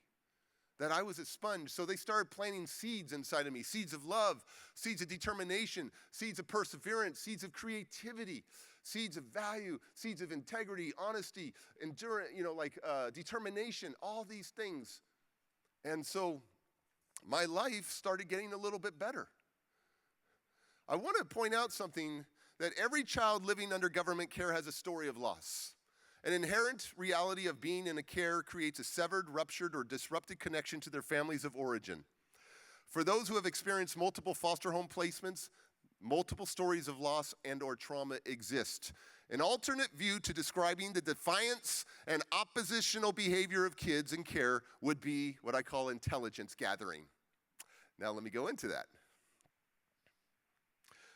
that I was a sponge. So they started planting seeds inside of me, seeds of love, seeds of determination, seeds of perseverance, seeds of creativity, seeds of value, seeds of integrity, honesty, endurance, determination, all these things. And so my life started getting a little bit better. I want to point out something, that every child living under government care has a story of loss. An inherent reality of being in a care creates a severed, ruptured, or disrupted connection to their families of origin. For those who have experienced multiple foster home placements, multiple stories of loss and or trauma exist. An alternate view to describing the defiance and oppositional behavior of kids in care would be what I call intelligence gathering. Now let me go into that.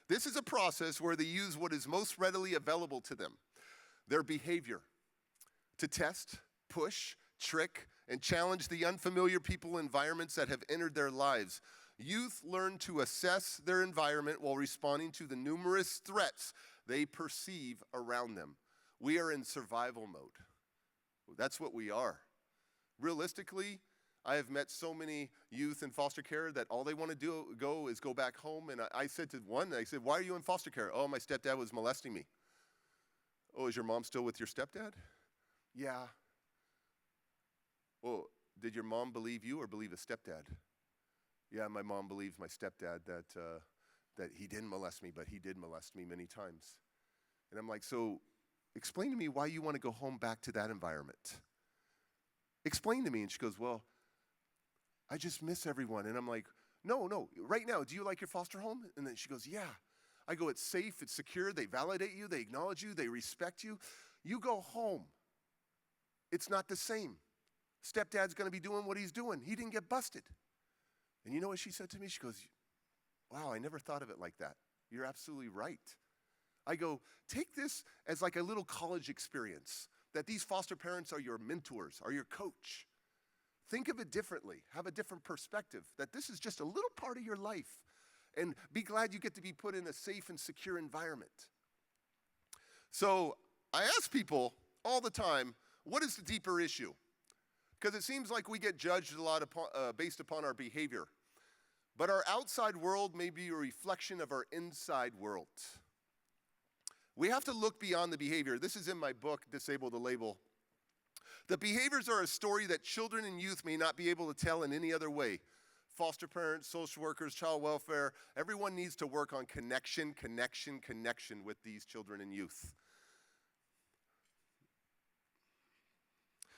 This is a process where they use what is most readily available to them, their behavior, to test, push, trick, and challenge the unfamiliar people and environments that have entered their lives. Youth learn to assess their environment while responding to the numerous threats they perceive around them. We are in survival mode. That's what we are. Realistically, I have met so many youth in foster care that all they want to go is go back home. And I said to one, why are you in foster care? Oh, my stepdad was molesting me. Oh, is your mom still with your stepdad? Yeah. Well, did your mom believe you or believe a stepdad? Yeah, my mom believes my stepdad that he didn't molest me, but he did molest me many times. And I'm like, so explain to me why you want to go home back to that environment. Explain to me. And she goes, well, I just miss everyone. And I'm like, no, right now, do you like your foster home? And then she goes, yeah. I go, it's safe, it's secure, they validate you, they acknowledge you, they respect you. You go home. It's not the same. Stepdad's going to be doing what he's doing. He didn't get busted. And you know what she said to me? She goes, wow, I never thought of it like that. You're absolutely right. I go, take this as like a little college experience, that these foster parents are your mentors, are your coach. Think of it differently. Have a different perspective, that this is just a little part of your life. And be glad you get to be put in a safe and secure environment. So I ask people all the time, what is the deeper issue? Because it seems like we get judged a lot based upon our behavior. But our outside world may be a reflection of our inside world. We have to look beyond the behavior. This is in my book, Disable the Label. The behaviors are a story that children and youth may not be able to tell in any other way. Foster parents, social workers, child welfare, everyone needs to work on connection with these children and youth.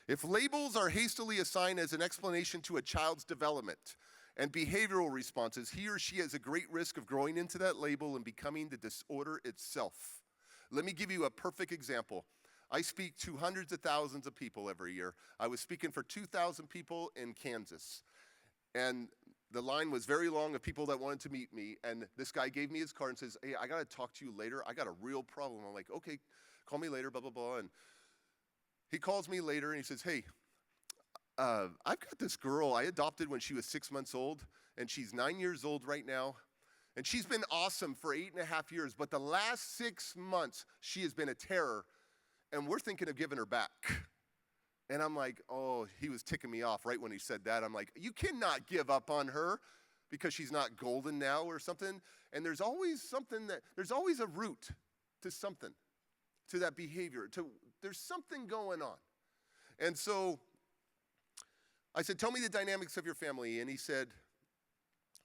If labels are hastily assigned as an explanation to a child's development and behavioral responses, he or she has a great risk of growing into that label and becoming the disorder itself. Let me give you a perfect example. I speak to hundreds of thousands of people every year. I was speaking for 2,000 people in Kansas. And the line was very long of people that wanted to meet me. And this guy gave me his card and says, hey, I got to talk to you later. I got a real problem. I'm like, okay, call me later, blah, blah, blah. And he calls me later and he says, hey, I've got this girl I adopted when she was 6 months old, and she's 9 years old right now. And she's been awesome for 8.5 years, but the last 6 months, she has been a terror, and we're thinking of giving her back. And I'm like, oh, he was ticking me off right when he said that. I'm like, you cannot give up on her because she's not golden now or something. And there's always there's always a root to something, to that behavior. There's something going on. And so I said, tell me the dynamics of your family. And he said,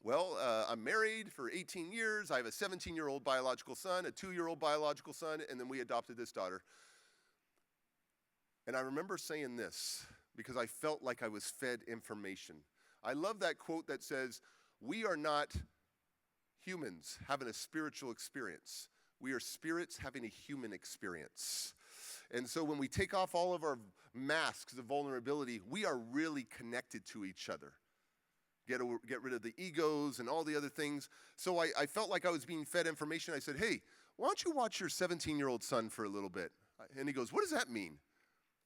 well, I'm married for 18 years. I have a 17-year-old biological son, a 2-year-old biological son, and then we adopted this daughter. And I remember saying this because I felt like I was fed information. I love that quote that says, we are not humans having a spiritual experience. We are spirits having a human experience. And so when we take off all of our masks of vulnerability, we are really connected to each other. Get rid of the egos and all the other things. So I felt like I was being fed information. I said, hey, why don't you watch your 17-year-old son for a little bit? And he goes, what does that mean?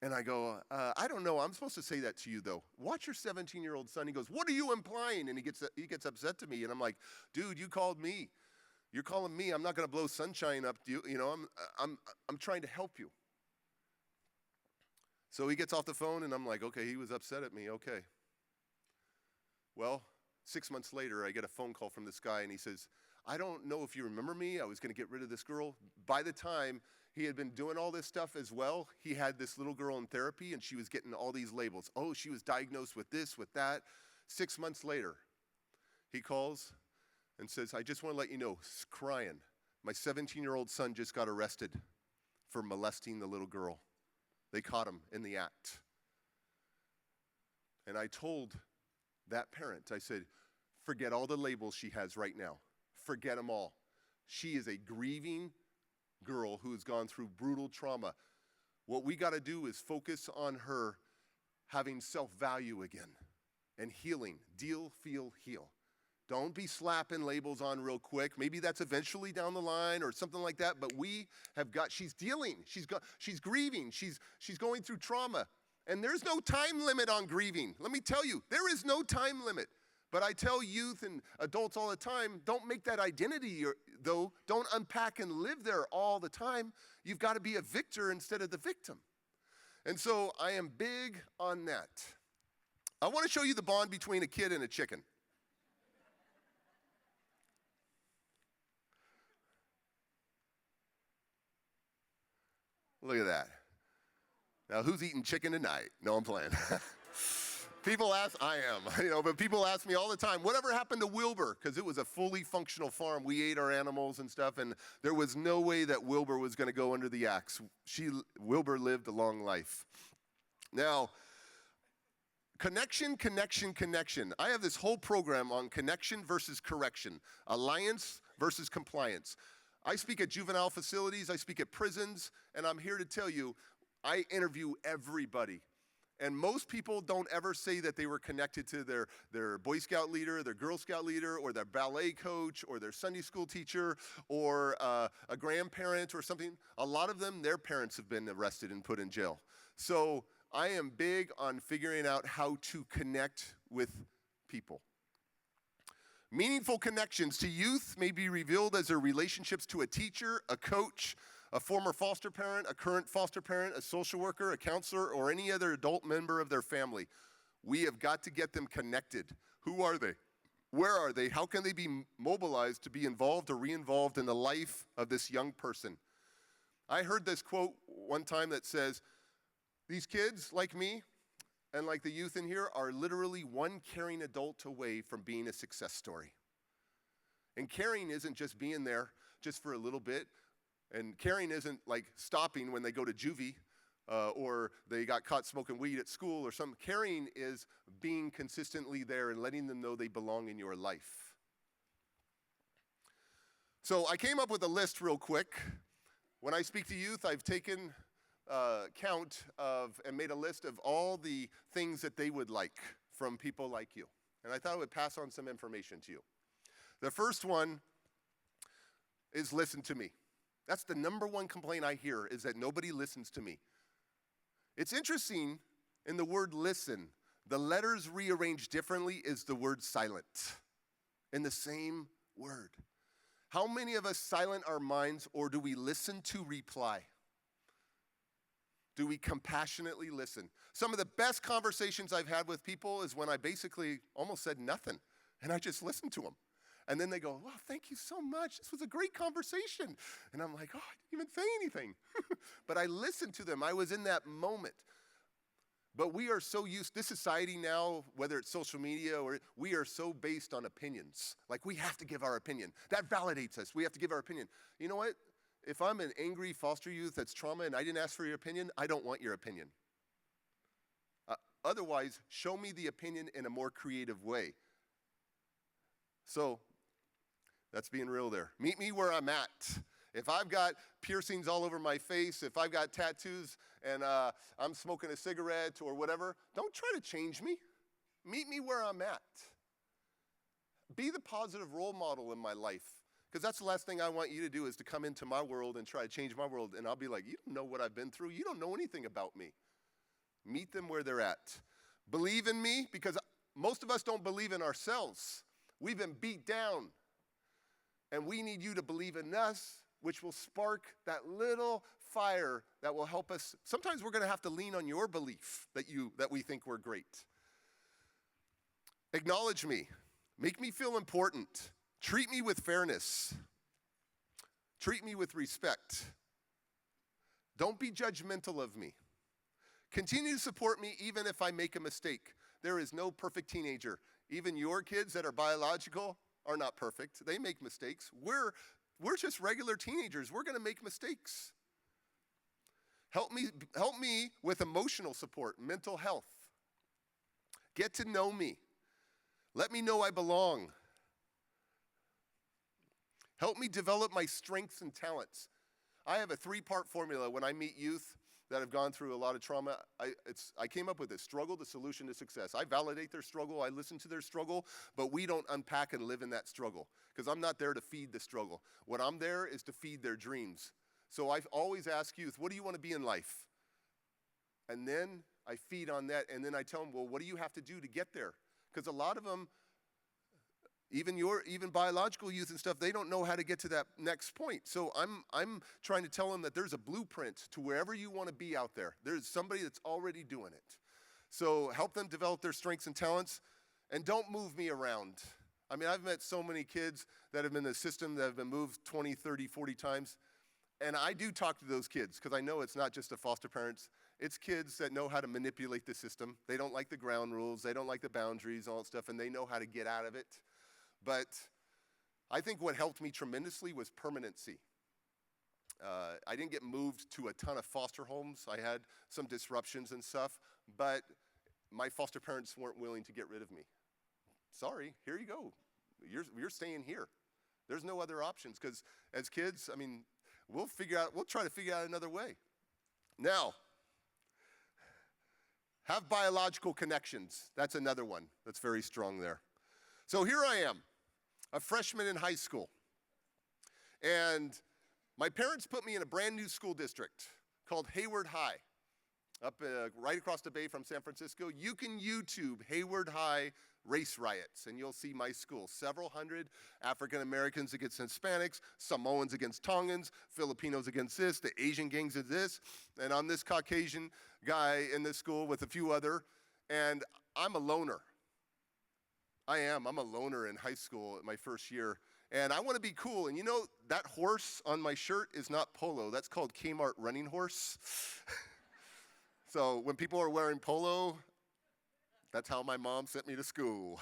And I go, I don't know. I'm supposed to say that to you, though. Watch your 17-year-old son. He goes, what are you implying? And he gets upset to me. And I'm like, dude, you called me. You're calling me. I'm not going to blow sunshine up to you. You know, I'm trying to help you. So he gets off the phone, and I'm like, okay, he was upset at me. Okay. Well, 6 months later, I get a phone call from this guy, and he says, I don't know if you remember me. I was going to get rid of this girl. By the time he had been doing all this stuff as well, he had this little girl in therapy, and she was getting all these labels. Oh, she was diagnosed with this, with that. 6 months later, he calls and says, I just want to let you know, crying, my 17-year-old son just got arrested for molesting the little girl. They caught him in the act. And I told that parent, I said, forget all the labels she has right now. Forget them all. She is a grieving girl who has gone through brutal trauma. What we got to do is focus on her having self-value again and healing. Deal, feel, heal. Don't be slapping labels on real quick. Maybe that's eventually down the line or something like that, but she's dealing. She's grieving. She's going through trauma. And there's no time limit on grieving. Let me tell you, there is no time limit. But I tell youth and adults all the time, don't make that identity, though. Don't unpack and live there all the time. You've got to be a victor instead of the victim. And so I am big on that. I want to show you the bond between a kid and a chicken. Look at that. Now, who's eating chicken tonight? No, I'm playing. People ask, I am, but people ask me all the time, whatever happened to Wilbur? Because it was a fully functional farm. We ate our animals and stuff, and there was no way that Wilbur was going to go under the axe. Wilbur lived a long life. Now, connection. I have this whole program on connection versus correction, alliance versus compliance. I speak at juvenile facilities, I speak at prisons, and I'm here to tell you, I interview everybody. And most people don't ever say that they were connected to their Boy Scout leader, their Girl Scout leader, or their ballet coach, or their Sunday school teacher, or a grandparent or something. A lot of them, their parents have been arrested and put in jail. So I am big on figuring out how to connect with people. Meaningful connections to youth may be revealed as their relationships to a teacher, a coach, a former foster parent, a current foster parent, a social worker, a counselor, or any other adult member of their family. We have got to get them connected. Who are they? Where are they? How can they be mobilized to be involved or re-involved in the life of this young person? I heard this quote one time that says, these kids, like me, and like the youth in here, are literally one caring adult away from being a success story. And caring isn't just being there just for a little bit. And caring isn't like stopping when they go to juvie or they got caught smoking weed at school or something. Caring is being consistently there and letting them know they belong in your life. So I came up with a list real quick. When I speak to youth, I've taken count of and made a list of all the things that they would like from people like you. And I thought I would pass on some information to you. The first one is listen to me. That's the number one complaint I hear, is that nobody listens to me. It's interesting, in the word listen, the letters rearranged differently is the word silent in the same word. How many of us silent our minds, or do we listen to reply? Do we compassionately listen? Some of the best conversations I've had with people is when I basically almost said nothing, and I just listened to them. And then they go, wow, thank you so much. This was a great conversation. And I'm like, oh, I didn't even say anything. But I listened to them. I was in that moment. But we are so used, this society now, whether it's social media, or we are so based on opinions. Like, we have to give our opinion. That validates us. We have to give our opinion. You know what? If I'm an angry foster youth that's trauma and I didn't ask for your opinion, I don't want your opinion. Otherwise, show me the opinion in a more creative way. So, that's being real there. Meet me where I'm at. If I've got piercings all over my face, if I've got tattoos and I'm smoking a cigarette or whatever, don't try to change me. Meet me where I'm at. Be the positive role model in my life. Because that's the last thing I want you to do, is to come into my world and try to change my world. And I'll be like, you don't know what I've been through. You don't know anything about me. Meet them where they're at. Believe in me, because most of us don't believe in ourselves. We've been beat down. And we need you to believe in us, which will spark that little fire that will help us. Sometimes we're going to have to lean on your belief that we think we're great. Acknowledge me. Make me feel important. Treat me with fairness. Treat me with respect. Don't be judgmental of me. Continue to support me even if I make a mistake. There is no perfect teenager. Even your kids that are biological are not perfect. They make mistakes. We're just regular teenagers. We're going to make mistakes. Help me with emotional support, mental health. Get to know me. Let me know I belong. Help me develop my strengths and talents. I have a 3-part formula when I meet youth that have gone through a lot of trauma. I came up with a struggle, the solution to success. I validate their struggle, I listen to their struggle, but we don't unpack and live in that struggle, because I'm not there to feed the struggle. What I'm there is to feed their dreams. So I always ask youth, what do you want to be in life? And then I feed on that, and then I tell them, well, what do you have to do to get there? Because a lot of them, even biological youth and stuff, they don't know how to get to that next point. So I'm trying to tell them that there's a blueprint to wherever you want to be out there. There's somebody that's already doing it. So help them develop their strengths and talents, and don't move me around. I mean, I've met so many kids that have been in the system that have been moved 20, 30, 40 times. And I do talk to those kids, because I know it's not just the foster parents. It's kids that know how to manipulate the system. They don't like the ground rules. They don't like the boundaries, all that stuff, and they know how to get out of it. But I think what helped me tremendously was permanency. I didn't get moved to a ton of foster homes. I had some disruptions and stuff, but my foster parents weren't willing to get rid of me. Sorry, here you go. You're staying here. There's no other options, because as kids, I mean, we'll try to figure out another way. Now, have biological connections. That's another one that's very strong there. So here I am, a freshman in high school. And my parents put me in a brand new school district called Hayward High, up right across the bay from San Francisco. You can YouTube Hayward High race riots, and you'll see my school. Several hundred African Americans against Hispanics, Samoans against Tongans, Filipinos against this, the Asian gangs of this, and I'm this Caucasian guy in this school with a few other, and I'm a loner. I'm a loner in high school my first year, and I want to be cool. And you know, that horse on my shirt is not polo. That's called Kmart running horse. So when people are wearing polo, that's how my mom sent me to school.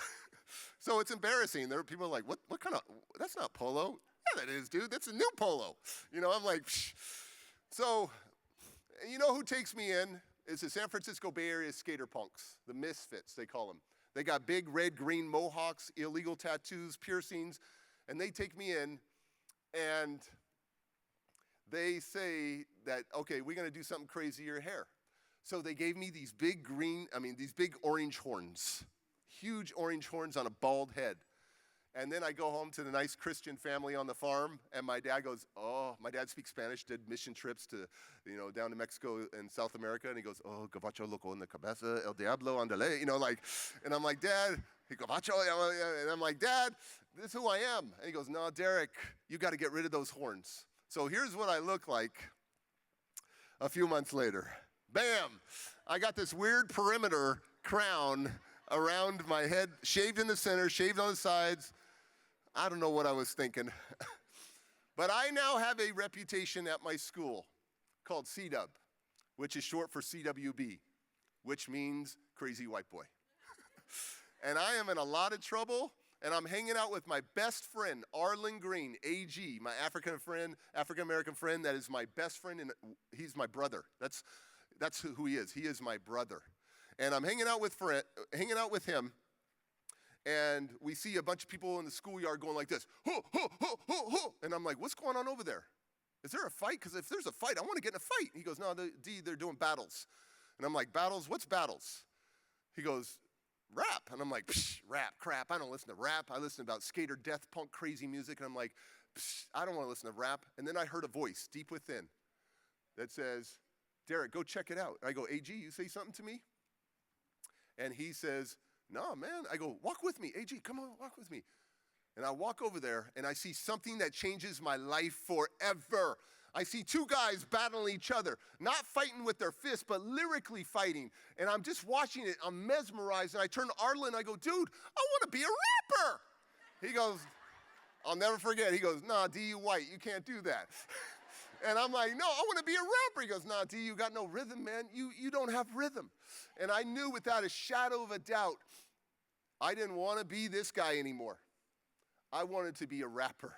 So it's embarrassing. There are people like, what kind of, that's not polo. Yeah, that is, dude. That's a new polo. You know, I'm like, psh. So, you know who takes me in is the San Francisco Bay Area skater punks, the misfits, they call them. They got big red, green mohawks, illegal tattoos, piercings, and they take me in, and they say that, okay, we're going to do something crazy to your hair. So they gave me these big orange horns, huge orange horns on a bald head. And then I go home to the nice Christian family on the farm, and my dad goes, oh, my dad speaks Spanish, did mission trips to, down to Mexico and South America, and he goes, oh, gabacho loco en la cabeza, el diablo andale, and I'm like, Dad, gabacho, and I'm like, Dad, this is who I am. And he goes, no, Derek, you got to get rid of those horns. So here's what I look like a few months later. Bam! I got this weird perimeter crown around my head, shaved in the center, shaved on the sides. I don't know what I was thinking. But I now have a reputation at my school called C-Dub, which is short for CWB, which means crazy white boy. And I am in a lot of trouble, and I'm hanging out with my best friend, Arlen Green, AG, my African-American friend that is my best friend, and he's my brother. That's who he is. He is my brother. And I'm hanging out with him, and we see a bunch of people in the schoolyard going like this, ho, ho, ho, ho, ho. And I'm like, what's going on over there? Is there a fight? Because if there's a fight, I want to get in a fight. He goes, no, they're doing battles. And I'm like, battles? What's battles? He goes, rap. And I'm like, rap, crap. I don't listen to rap. I listen about skater, death punk, crazy music. And I'm like, I don't want to listen to rap. And then I heard a voice deep within that says, Derek, go check it out. I go, AG, you say something to me? And he says, no, man. I go, walk with me. AG, come on, walk with me. And I walk over there, and I see something that changes my life forever. I see two guys battling each other, not fighting with their fists, but lyrically fighting. And I'm just watching it. I'm mesmerized. And I turn to Arlen, I go, dude, I want to be a rapper. He goes, I'll never forget. He goes, nah, D, you white. You can't do that. And I'm like, no, I want to be a rapper. He goes, nah, D, you got no rhythm, man. You don't have rhythm. And I knew without a shadow of a doubt, I didn't want to be this guy anymore. I wanted to be a rapper.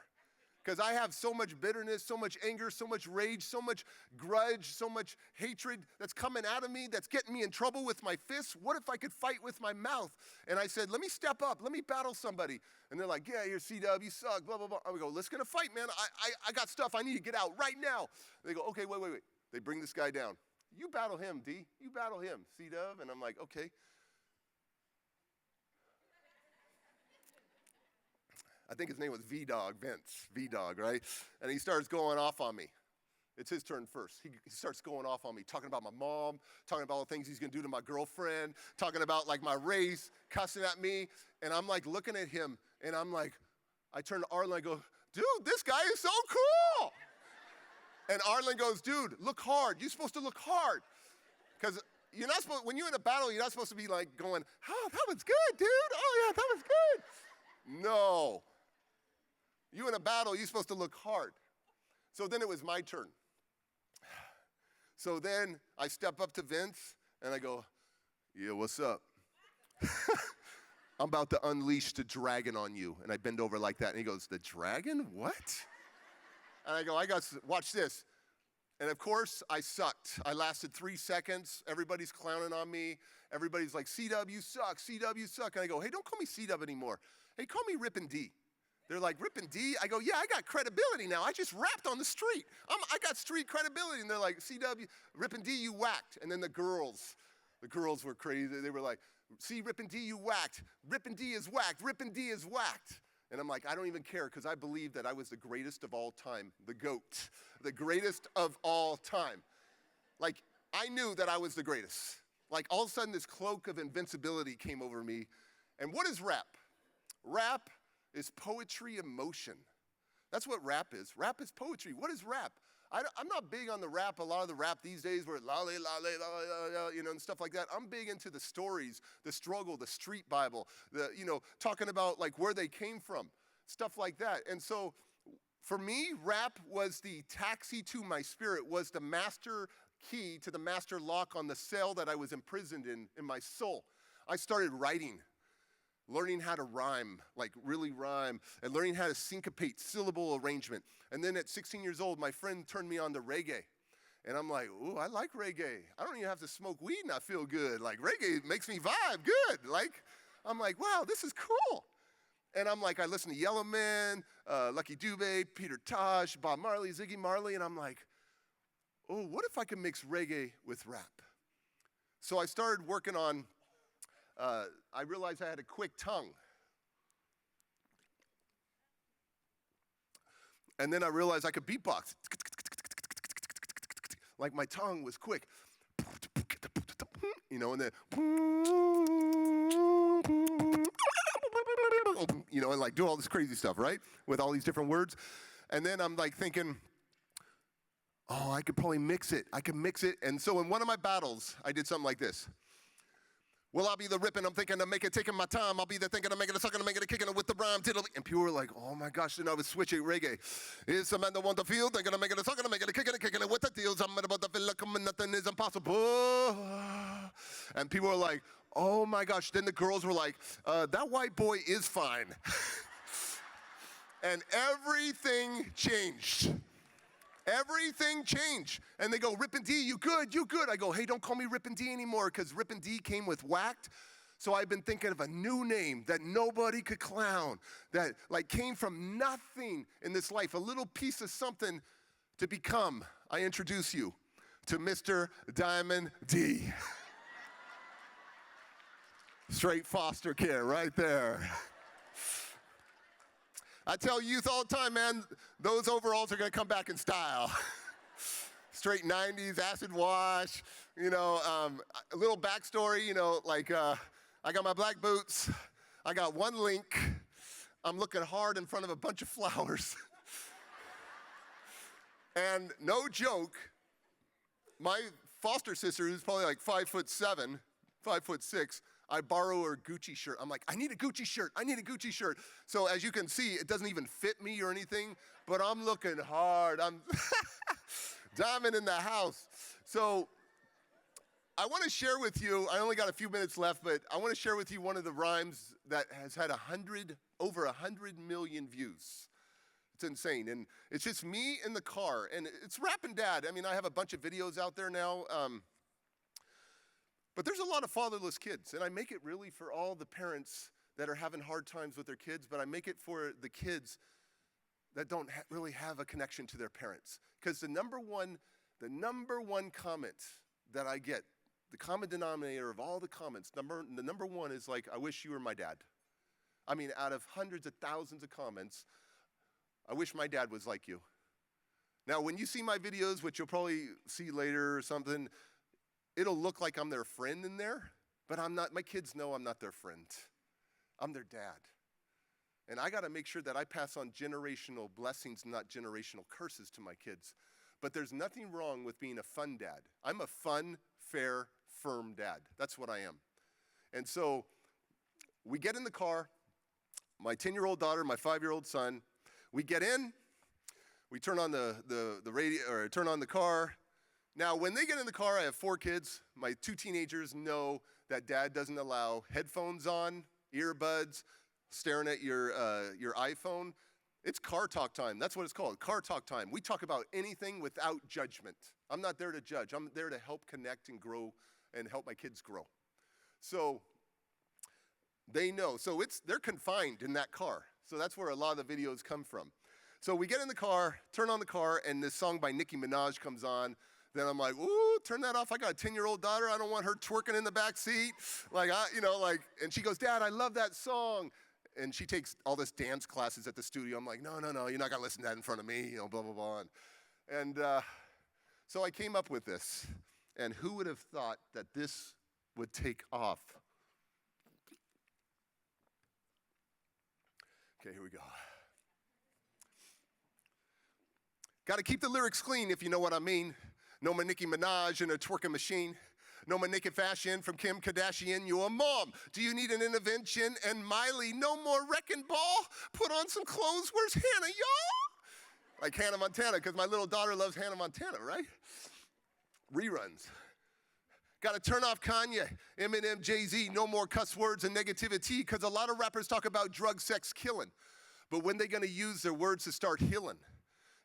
Because I have so much bitterness, so much anger, so much rage, so much grudge, so much hatred that's coming out of me, that's getting me in trouble with my fists. What if I could fight with my mouth? And I said, let me step up. Let me battle somebody. And they're like, yeah, you're C-Dub, you suck, blah, blah, blah. I go, let's get a fight, man. I got stuff I need to get out right now. They go, okay, wait. They bring this guy down. You battle him, D. You battle him, C-Dub. And I'm like, okay. I think his name was V-Dog, Vince, V-Dog, right? And he starts going off on me. It's his turn first. He starts going off on me, talking about my mom, talking about all the things he's going to do to my girlfriend, talking about, like, my race, cussing at me. And I'm, like, looking at him, and I'm like, I turn to Arlen, I go, dude, this guy is so cool. And Arlen goes, dude, look hard. You're supposed to look hard. Because you're not supposed, when you're in a battle, you're not supposed to be, like, going, oh, that was good, dude. Oh, yeah, that was good. No. You in a battle, you're supposed to look hard. So then it was my turn. So then I step up to Vince, and I go, yeah, what's up? I'm about to unleash the dragon on you. And I bend over like that, and he goes, the dragon? What? And I go, watch this. And of course, I sucked. I lasted 3 seconds. Everybody's clowning on me. Everybody's like, C-Dub, you suck. C-Dub, you suck. And I go, hey, don't call me C-Dub anymore. Hey, call me Rippin' D. They're like, Rippin' D? I go, yeah, I got credibility now. I just rapped on the street. I got street credibility. And they're like, C-W, Rippin' D, you whacked. And then the girls were crazy. They were like, see, Rippin' D, you whacked. Rippin' D is whacked. Rippin' D is whacked. And I'm like, I don't even care, because I believe that I was the greatest of all time, the GOAT, the greatest of all time. Like, I knew that I was the greatest. Like, all of a sudden, this cloak of invincibility came over me. And what is rap? Rap is poetry in motion. That's what rap is. Rap is poetry. What is rap? I'm not big on the rap, a lot of the rap these days where la la la, and stuff like that. I'm big into the stories, the struggle, the street Bible, talking about like where they came from, stuff like that. And so for me, rap was the taxi to my spirit, was the master key to the master lock on the cell that I was imprisoned in my soul. I started writing, learning how to rhyme, like really rhyme, and learning how to syncopate syllable arrangement. And then at 16 years old, my friend turned me on to reggae. And I'm like, ooh, I like reggae. I don't even have to smoke weed and I feel good. Like, reggae makes me vibe good. Like, I'm like, wow, this is cool. And I'm like, I listen to Yellow Man, Lucky Dube, Peter Tosh, Bob Marley, Ziggy Marley, and I'm like, oh, what if I could mix reggae with rap? So I started working on, I realized I had a quick tongue. And then I realized I could beatbox. Like my tongue was quick. You know, and then, you know, and like do all this crazy stuff, right? With all these different words. And then I'm like thinking, oh, I could probably mix it. I can mix it. And so in one of my battles, I did something like this. Well, I'll be the ripping, I'm thinking to make it, taking my time. I'll be the thinking of making it, sucking, making it, kicking it with the rhyme. And people were like, oh my gosh, then I was switching reggae. Is the man that want the field, thinking of making it, sucking, making it, kicking it with the deals. I'm about to feel like nothing is impossible. And people were like, oh my gosh. Then the girls were like, that white boy is fine. And everything changed. Everything changed. And they go, Rip and D, you good, you good. I go, hey, don't call me Rip and D anymore, because Rip and D came with whacked. So I've been thinking of a new name that nobody could clown, that like came from nothing in this life, a little piece of something to become. I introduce you to Mr. Diamond D. Straight foster care right there. I tell youth all the time, man, those overalls are gonna come back in style. Straight 90s, acid wash, you know, a little backstory, you know, like I got my black boots, I got one link, I'm looking hard in front of a bunch of flowers. And no joke, my foster sister, who's probably like 5'7", 5'6", I borrow her Gucci shirt. I'm like, I need a Gucci shirt. I need a Gucci shirt. So as you can see, it doesn't even fit me or anything, but I'm looking hard. I'm diamond in the house. So I want to share with you, I only got a few minutes left, but I want to share with you one of the rhymes that has had over 100 million views. It's insane. And it's just me in the car, and it's Rappin' Dad. I mean, I have a bunch of videos out there now. But there's a lot of fatherless kids, and I make it really for all the parents that are having hard times with their kids, but I make it for the kids that don't really have a connection to their parents. Because the number one comment that I get, the common denominator of all the comments, the number one is like, I wish you were my dad. I mean, out of hundreds of thousands of comments, I wish my dad was like you. Now, when you see my videos, which you'll probably see later or something, it'll look like I'm their friend in there, but I'm not. My kids know I'm not their friend. I'm their dad. And I gotta make sure that I pass on generational blessings, not generational curses to my kids. But there's nothing wrong with being a fun dad. I'm a fun, fair, firm dad. That's what I am. And so we get in the car, my 10-year-old daughter, my 5-year-old son, we get in, we turn on the radio, or turn on the car. Now, when they get in the car, I have 4 kids. My 2 teenagers know that dad doesn't allow headphones on, earbuds, staring at your iPhone. It's car talk time. That's what it's called, car talk time. We talk about anything without judgment. I'm not there to judge. I'm there to help connect and grow and help my kids grow. So they know. So they're confined in that car. So that's where a lot of the videos come from. So we get in the car, turn on the car, and this song by Nicki Minaj comes on. Then I'm like, ooh, turn that off. I got a 10-year-old daughter. I don't want her twerking in the back seat. And she goes, Dad, I love that song. And she takes all this dance classes at the studio. I'm like, no, you're not gonna listen to that in front of me, blah, blah, blah. And so I came up with this. And who would have thought that this would take off? Okay, here we go. Gotta keep the lyrics clean, if you know what I mean. No more Nicki Minaj in a twerking machine. No more naked fashion from Kim Kardashian. You're a mom. Do you need an intervention? And Miley, no more wrecking ball. Put on some clothes. Where's Hannah, y'all? Like Hannah Montana, because my little daughter loves Hannah Montana, right? Reruns. Got to turn off Kanye, Eminem, Jay-Z. No more cuss words and negativity, because a lot of rappers talk about drug, sex, killing. But when they going to use their words to start healing?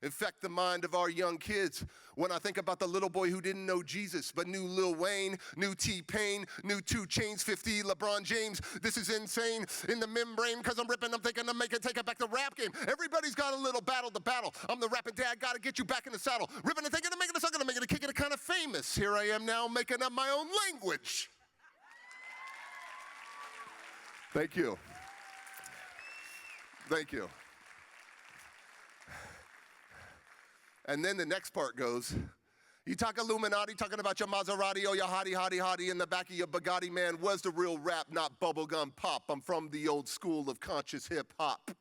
Infect the mind of our young kids. When I think about the little boy who didn't know Jesus, but knew Lil Wayne, knew T-Pain, knew 2 Chainz, 50, LeBron James. This is insane in the membrane, because I'm ripping, I'm thinking I'm making, take it back the rap game. Everybody's got a little battle to battle. I'm the rapping dad, gotta get you back in the saddle. Ripping and thinking, I'm making a sucker, I'm making a kicking it kind of famous. Here I am now making up my own language. Thank you. Thank you. And then the next part goes, you talk Illuminati, talking about your Maserati or your hottie in the back of your Bugatti, man. Was the real rap, not bubblegum pop. I'm from the old school of conscious hip hop.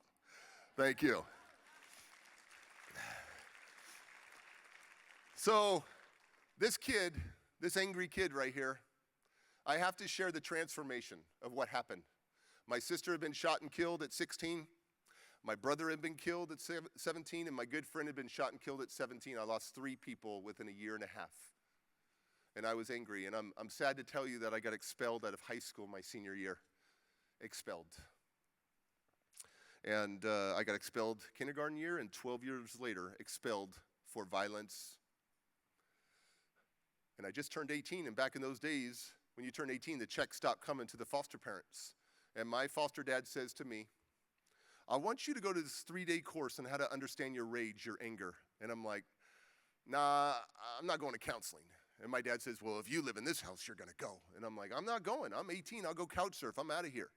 Thank you. So this kid, this angry kid right here, I have to share the transformation of what happened. My sister had been shot and killed at 16. My brother had been killed at 17, and my good friend had been shot and killed at 17. I lost 3 people within a year and a half. And I was angry, and I'm sad to tell you that I got expelled out of high school my senior year. Expelled. And I got expelled kindergarten year, and 12 years later, expelled for violence. And I just turned 18, and back in those days, when you turn 18, the checks stopped coming to the foster parents. And my foster dad says to me, I want you to go to this 3-day course on how to understand your rage, your anger. And I'm like, nah, I'm not going to counseling. And my dad says, well, if you live in this house, you're going to go. And I'm like, I'm not going. I'm 18. I'll go couch surf. I'm out of here.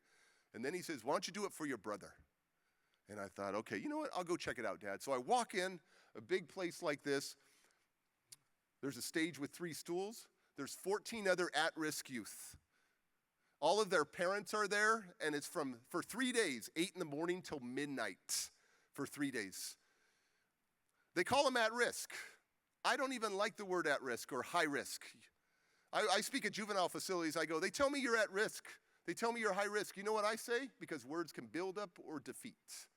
And then he says, why don't you do it for your brother? And I thought, okay, you know what? I'll go check it out, Dad. So I walk in a big place like this. There's a stage with 3 stools. There's 14 other at-risk youth. All of their parents are there, and it's for 3 days, 8 in the morning till midnight for 3 days. They call them at risk. I don't even like the word at risk or high risk. I speak at juvenile facilities. I go, they tell me you're at risk. They tell me you're high risk. You know what I say? Because words can build up or defeat.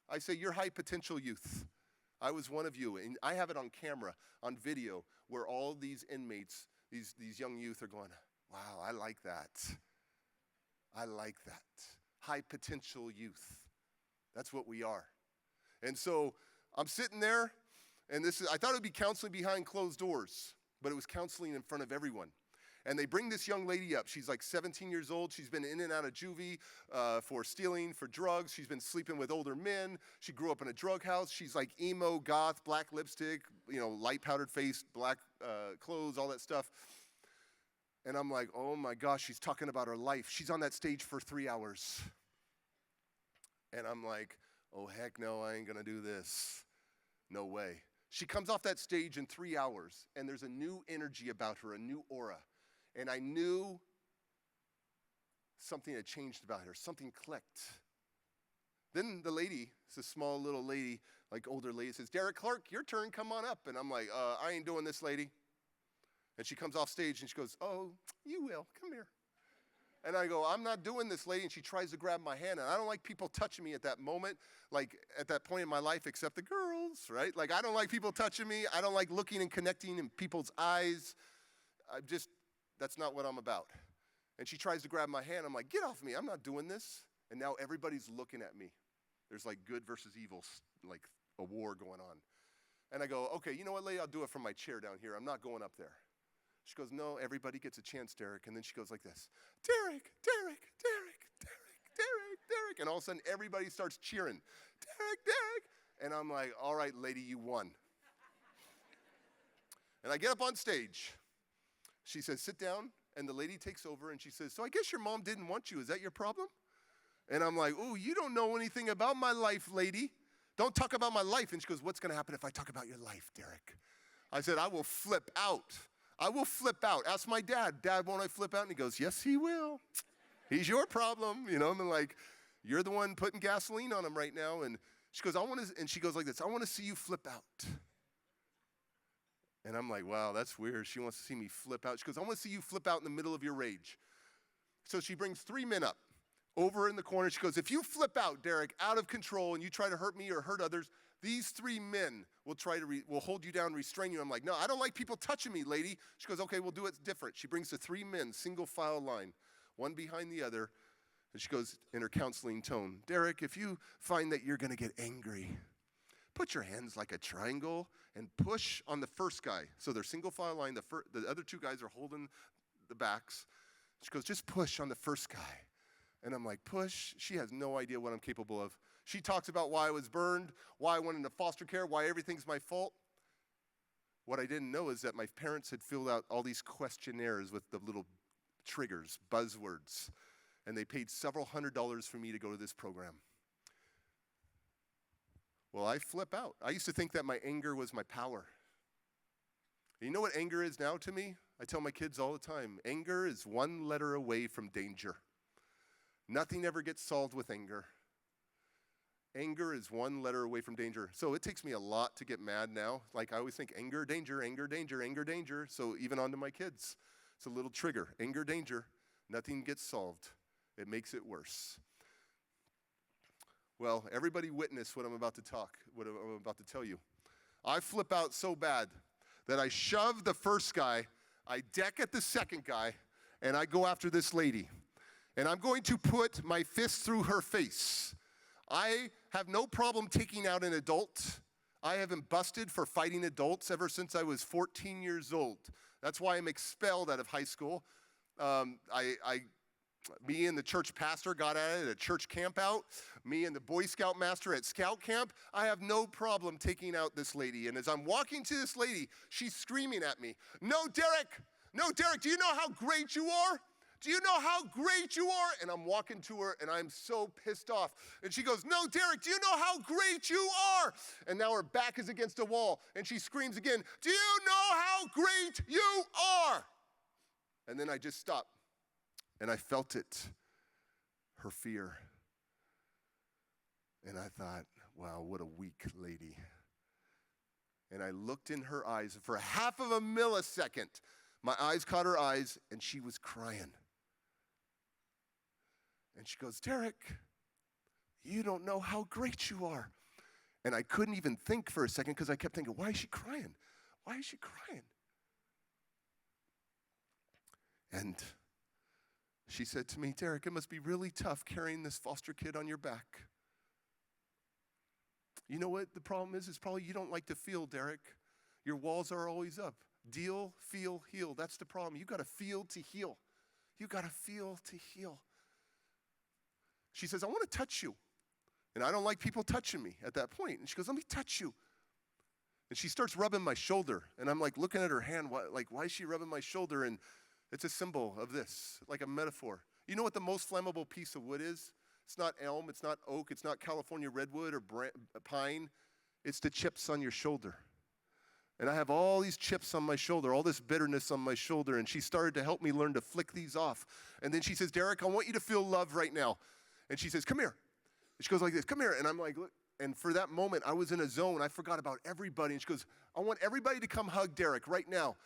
I say, you're high potential youth. I was one of you, and I have it on camera, on video, where all these inmates, these young youth are going, wow, I like that. I like that. High potential youth. That's what we are. And so I'm sitting there, and I thought it would be counseling behind closed doors, but it was counseling in front of everyone. And they bring this young lady up. She's like 17 years old. She's been in and out of juvie for stealing, for drugs. She's been sleeping with older men. She grew up in a drug house. She's like emo, goth, black lipstick, light powdered face, black clothes, all that stuff. And I'm like, oh my gosh, she's talking about her life. She's on that stage for 3 hours. And I'm like, oh heck no, I ain't gonna do this. No way. She comes off that stage in 3 hours, and there's a new energy about her, a new aura. And I knew something had changed about her. Something clicked. Then the lady, it's a small little lady, like older lady, says, Derek Clark, your turn, come on up. And I'm like, I ain't doing this, lady. And she comes off stage and she goes, oh, you will, come here. And I go, I'm not doing this, lady. And she tries to grab my hand. And I don't like people touching me at that moment, like at that point in my life, except the girls, right? Like I don't like people touching me. I don't like looking and connecting in people's eyes. That's not what I'm about. And she tries to grab my hand. I'm like, get off me. I'm not doing this. And now everybody's looking at me. There's like good versus evil, like a war going on. And I go, okay, you know what, lady? I'll do it from my chair down here. I'm not going up there. She goes, no, everybody gets a chance, Derek. And then she goes like this, Derek, Derek, Derek, Derek, Derek, Derek. And all of a sudden, everybody starts cheering, Derek, Derek. And I'm like, all right, lady, you won. And I get up on stage. She says, sit down. And the lady takes over and she says, so I guess your mom didn't want you. Is that your problem? And I'm like, oh, you don't know anything about my life, lady. Don't talk about my life. And she goes, what's going to happen if I talk about your life, Derek? I said, I will flip out. I will flip out. Ask my dad. Dad, won't I flip out? And he goes, yes, he will. He's your problem. I'm like, you're the one putting gasoline on him right now. And she goes, and she goes like this, I want to see you flip out. And I'm like, wow, that's weird. She wants to see me flip out. She goes, I want to see you flip out in the middle of your rage. So she brings 3 men up over in the corner. She goes, if you flip out, Derek, out of control, and you try to hurt me or hurt others, these 3 men will will hold you down, restrain you. I'm like, no, I don't like people touching me, lady. She goes, okay, we'll do it different. She brings the 3 men, single file line, one behind the other. And she goes in her counseling tone, Derek, if you find that you're going to get angry, put your hands like a triangle and push on the first guy. So they're single file line. The other 2 guys are holding the backs. She goes, just push on the first guy. And I'm like, push? She has no idea what I'm capable of. She talks about why I was burned, why I went into foster care, why everything's my fault. What I didn't know is that my parents had filled out all these questionnaires with the little triggers, buzzwords, and they paid several $100s for me to go to this program. Well, I flip out. I used to think that my anger was my power. You know what anger is now to me? I tell my kids all the time, anger is one letter away from danger. Nothing ever gets solved with anger. Anger is one letter away from danger. So it takes me a lot to get mad now. Like I always think anger, danger, anger, danger, anger, danger. So even onto my kids, it's a little trigger. Anger, danger. Nothing gets solved. It makes it worse. Well, everybody witness what I'm about to tell you. I flip out so bad that I shove the first guy, I deck at the second guy, and I go after this lady. And I'm going to put my fist through her face. I have no problem taking out an adult. I have been busted for fighting adults ever since I was 14 years old. That's why I'm expelled out of high school. Me and the church pastor got at it at a church camp out. Me and the Boy Scout master at scout camp. I have no problem taking out this lady. And as I'm walking to this lady, she's screaming at me, no, Derek, do you know how great you are? Do you know how great you are? And I'm walking to her, and I'm so pissed off. And she goes, no, Derek, do you know how great you are? And now her back is against a wall, and she screams again, do you know how great you are? And then I just stopped, and I felt it, her fear. And I thought, wow, what a weak lady. And I looked in her eyes, and for half of a millisecond, my eyes caught her eyes, and she was crying. And she goes, Derek, you don't know how great you are. And I couldn't even think for a second because I kept thinking, why is she crying? Why is she crying? And she said to me, Derek, it must be really tough carrying this foster kid on your back. You know what the problem is? It's probably you don't like to feel, Derek. Your walls are always up. Deal, feel, heal. That's the problem. You got to feel to heal. You got to feel to heal. She says, I want to touch you. And I don't like people touching me at that point. And she goes, let me touch you. And she starts rubbing my shoulder. And I'm like looking at her hand, why is she rubbing my shoulder? And it's a symbol of this, like a metaphor. You know what the most flammable piece of wood is? It's not elm, it's not oak, it's not California redwood or pine. It's the chips on your shoulder. And I have all these chips on my shoulder, all this bitterness on my shoulder. And she started to help me learn to flick these off. And then she says, Derek, I want you to feel love right now. And she says, come here. And she goes like this, come here. And I'm like, look. And for that moment, I was in a zone. I forgot about everybody. And she goes, I want everybody to come hug Derek right now.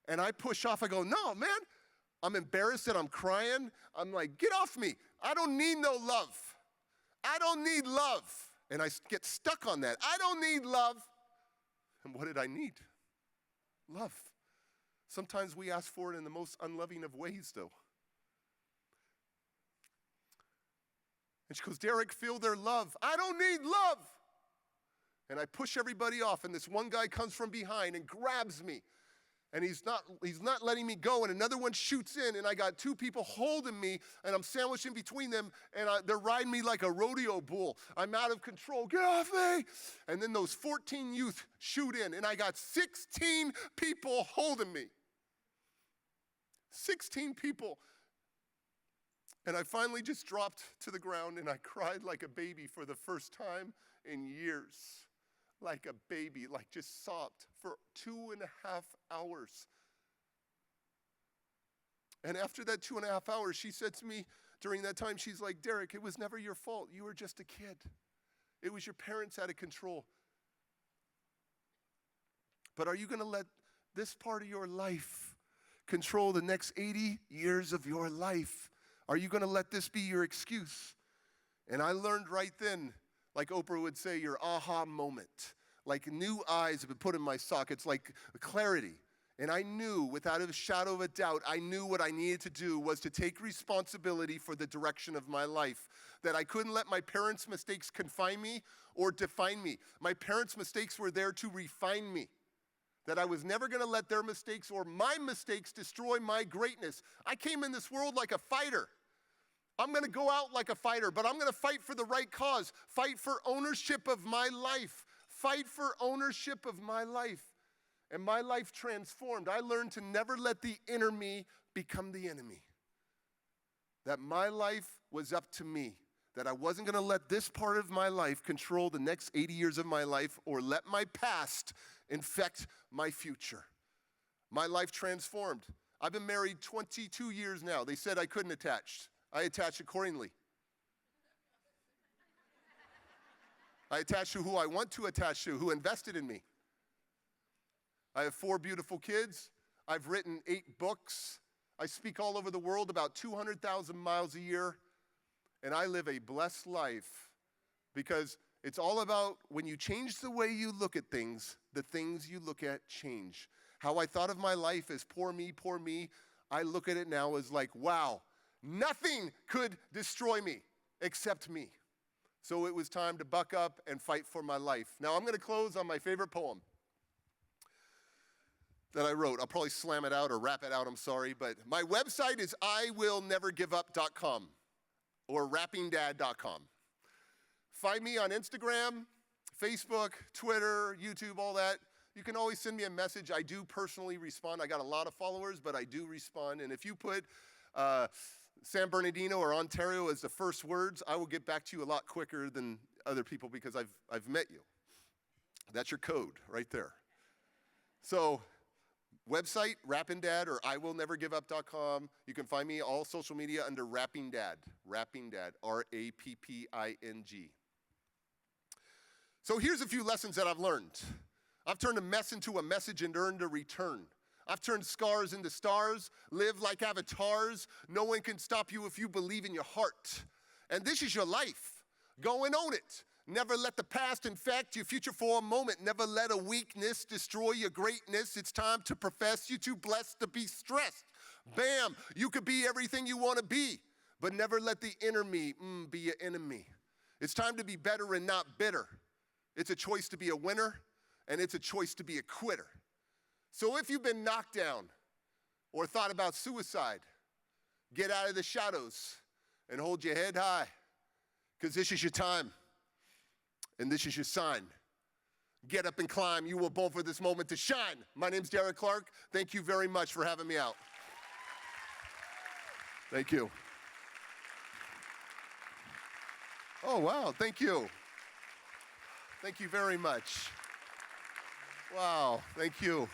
And I push off. I go, no, man. I'm embarrassed that I'm crying. I'm like, get off me. I don't need no love. I don't need love. And I get stuck on that. I don't need love. And what did I need? Love. Sometimes we ask for it in the most unloving of ways, though. And she goes, Derek, feel their love. I don't need love. And I push everybody off, and this one guy comes from behind and grabs me. And he's not letting me go, and another one shoots in, and I got two people holding me, and I'm sandwiched in between them, and they're riding me like a rodeo bull. I'm out of control. Get off me! And then those 14 youth shoot in, and I got 16 people holding me. 16 people. And I finally just dropped to the ground, and I cried like a baby for the first time in years. Like a baby, like just sobbed for 2.5 hours. And after that 2.5 hours, she said to me during that time, she's like, Derek, it was never your fault. You were just a kid. It was your parents out of control. But are you going to let this part of your life control the next 80 years of your life? Are you going to let this be your excuse? And I learned right then, like Oprah would say, your aha moment. Like new eyes have been put in my sockets, like clarity. And I knew, without a shadow of a doubt, I knew what I needed to do was to take responsibility for the direction of my life. That I couldn't let my parents' mistakes confine me or define me. My parents' mistakes were there to refine me. That I was never going to let their mistakes or my mistakes destroy my greatness. I came in this world like a fighter. I'm going to go out like a fighter, but I'm going to fight for the right cause. Fight for ownership of my life. Fight for ownership of my life. And my life transformed. I learned to never let the inner me become the enemy. That my life was up to me. that I wasn't going to let this part of my life control the next 80 years of my life or let my past infect my future. My life transformed. I've been married 22 years now. They said I couldn't attach. I attached accordingly. I attached to who I want to attach to, who invested in me. I have 4 beautiful kids. I've written 8 books. I speak all over the world about 200,000 miles a year. And I live a blessed life because it's all about when you change the way you look at things, the things you look at change. How I thought of my life as poor me, I look at it now as like, wow, nothing could destroy me except me. So it was time to buck up and fight for my life. Now I'm going to close on my favorite poem that I wrote. I'll probably slam it out or rap it out, I'm sorry. But my website is iwillnevergiveup.com. or rappingdad.com. Find me on Instagram, Facebook, Twitter, YouTube, all that. You can always send me a message. I do personally respond. I got a lot of followers, but I do respond. And if you put San Bernardino or Ontario as the first words, I will get back to you a lot quicker than other people because I've met you. That's your code right there. So website, Rapping Dad, or iwillnevergiveup.com. You can find me all social media under Rapping Dad, Rapping. So here's a few lessons that I've learned. I've turned a mess into a message and earned a return. I've turned scars into stars, live like avatars. No one can stop you if you believe in your heart. And this is your life. Go and own it. Never let the past infect your future for a moment. Never let a weakness destroy your greatness. It's time to profess. You're too blessed to be stressed. Bam, you could be everything you want to be, but never let the inner me be your enemy. It's time to be better and not bitter. It's a choice to be a winner, and it's a choice to be a quitter. So if you've been knocked down or thought about suicide, get out of the shadows and hold your head high, because this is your time. And this is your sign. Get up and climb. You were born for this moment to shine. My name's Derek Clark. Thank you very much for having me out. Thank you. Oh, wow. Thank you. Thank you very much. Wow. Thank you.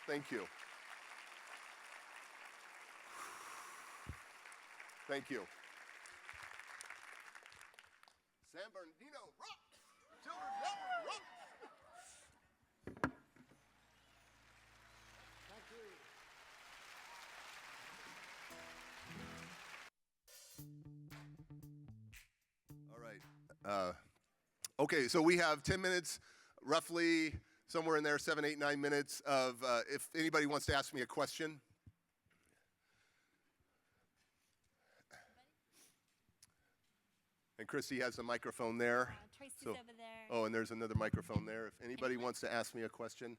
Thank you. Thank you. San Bernardino, rock! Children, rock! Thank you. All right. Okay, so we have 10 minutes, roughly somewhere in there, 7, 8, 9 minutes of if anybody wants to ask me a question. And Christy has the microphone there. Tracy's over there. Oh, and there's another microphone there. If anybody wants to ask me a question.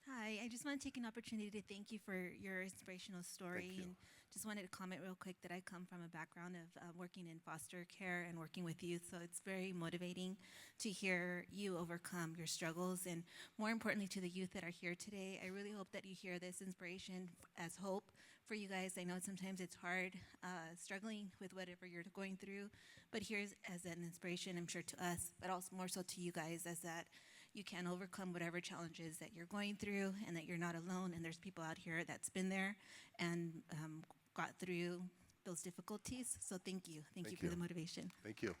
Hi, I just want to take an opportunity to thank you for your inspirational story. Thank you. And just wanted to comment real quick that I come from a background of working in foster care and working with youth, so it's very motivating to hear you overcome your struggles. And more importantly, to the youth that are here today, I really hope that you hear this inspiration as hope for you guys. I know sometimes it's hard struggling with whatever you're going through, but here's as an inspiration, I'm sure, to us, but also more so to you guys, as that you can overcome whatever challenges that you're going through, and that you're not alone, and there's people out here that's been there and got through those difficulties. So thank you. Thank you for the motivation. Thank you.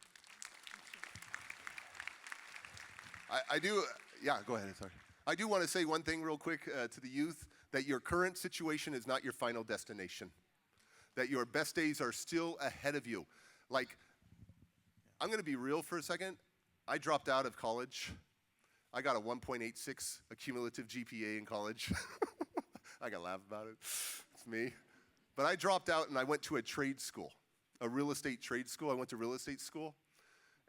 I do, yeah, go ahead, sorry. I do want to say one thing real quick to the youth, that your current situation is not your final destination, that your best days are still ahead of you. Like, I'm going to be real for a second. I dropped out of college. I got a 1.86 cumulative GPA in college. I can laugh about it. It's me. But I dropped out and I went to a trade school, a real estate trade school. I went to real estate school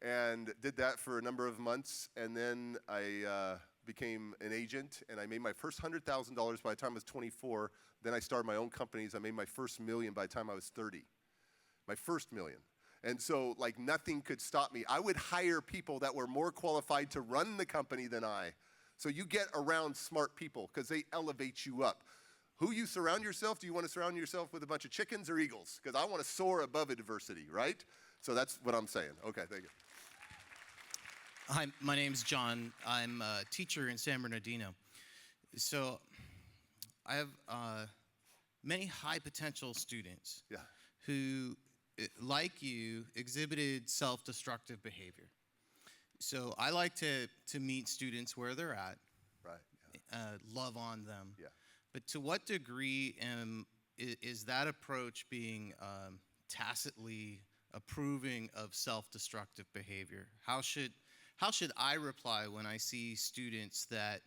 and did that for a number of months. And then I became an agent, and I made my first $100,000 by the time I was 24. Then I started my own companies. I made my first $1 million by the time I was 30. My first $1 million. And so, like, nothing could stop me. I would hire people that were more qualified to run the company than I. So you get around smart people because they elevate you up. Who you surround yourself, do you want to surround yourself with a bunch of chickens or eagles? Because I want to soar above adversity, right? So that's what I'm saying. Okay, thank you. Hi, my name's John. I'm a teacher in San Bernardino. So I have many high potential students who, like you, exhibited self-destructive behavior. So I like to meet students where they're at, love on them. Yeah. But to what degree is that approach being tacitly approving of self-destructive behavior? How should I reply when I see students that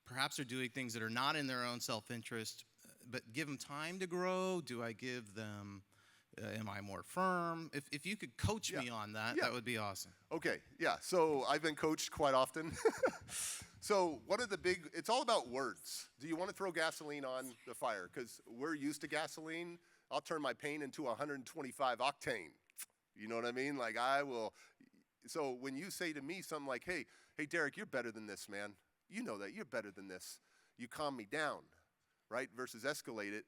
perhaps are doing things that are not in their own self-interest, but give them time to grow? Do I give them, am I more firm? If you could coach me on that, that would be awesome. Okay, yeah, so I've been coached quite often. So one of the it's all about words. Do you want to throw gasoline on the fire? Because we're used to gasoline. I'll turn my pain into 125 octane. You know what I mean? Like so when you say to me something like, hey, Derek, you're better than this, man. You know that, you're better than this. You calm me down, right? Versus escalate it.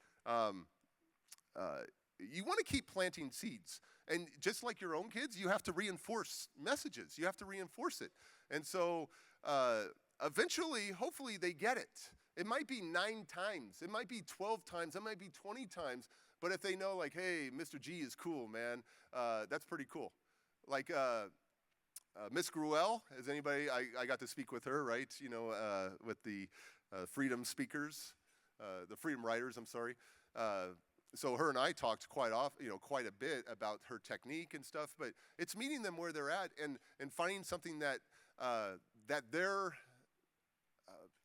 You want to keep planting seeds. And just like your own kids, you have to reinforce messages. You have to reinforce it. And so eventually, hopefully they get it. It might be 9 times. It might be 12 times. It might be 20 times. But if they know, like, hey, Mr. G is cool, man, that's pretty cool. Like Miss Gruelle, is anybody, I got to speak with her, right? You know, with the freedom speakers, the freedom writers, I'm sorry. So her and I talked quite a bit about her technique and stuff, but it's meeting them where they're at and finding something that they're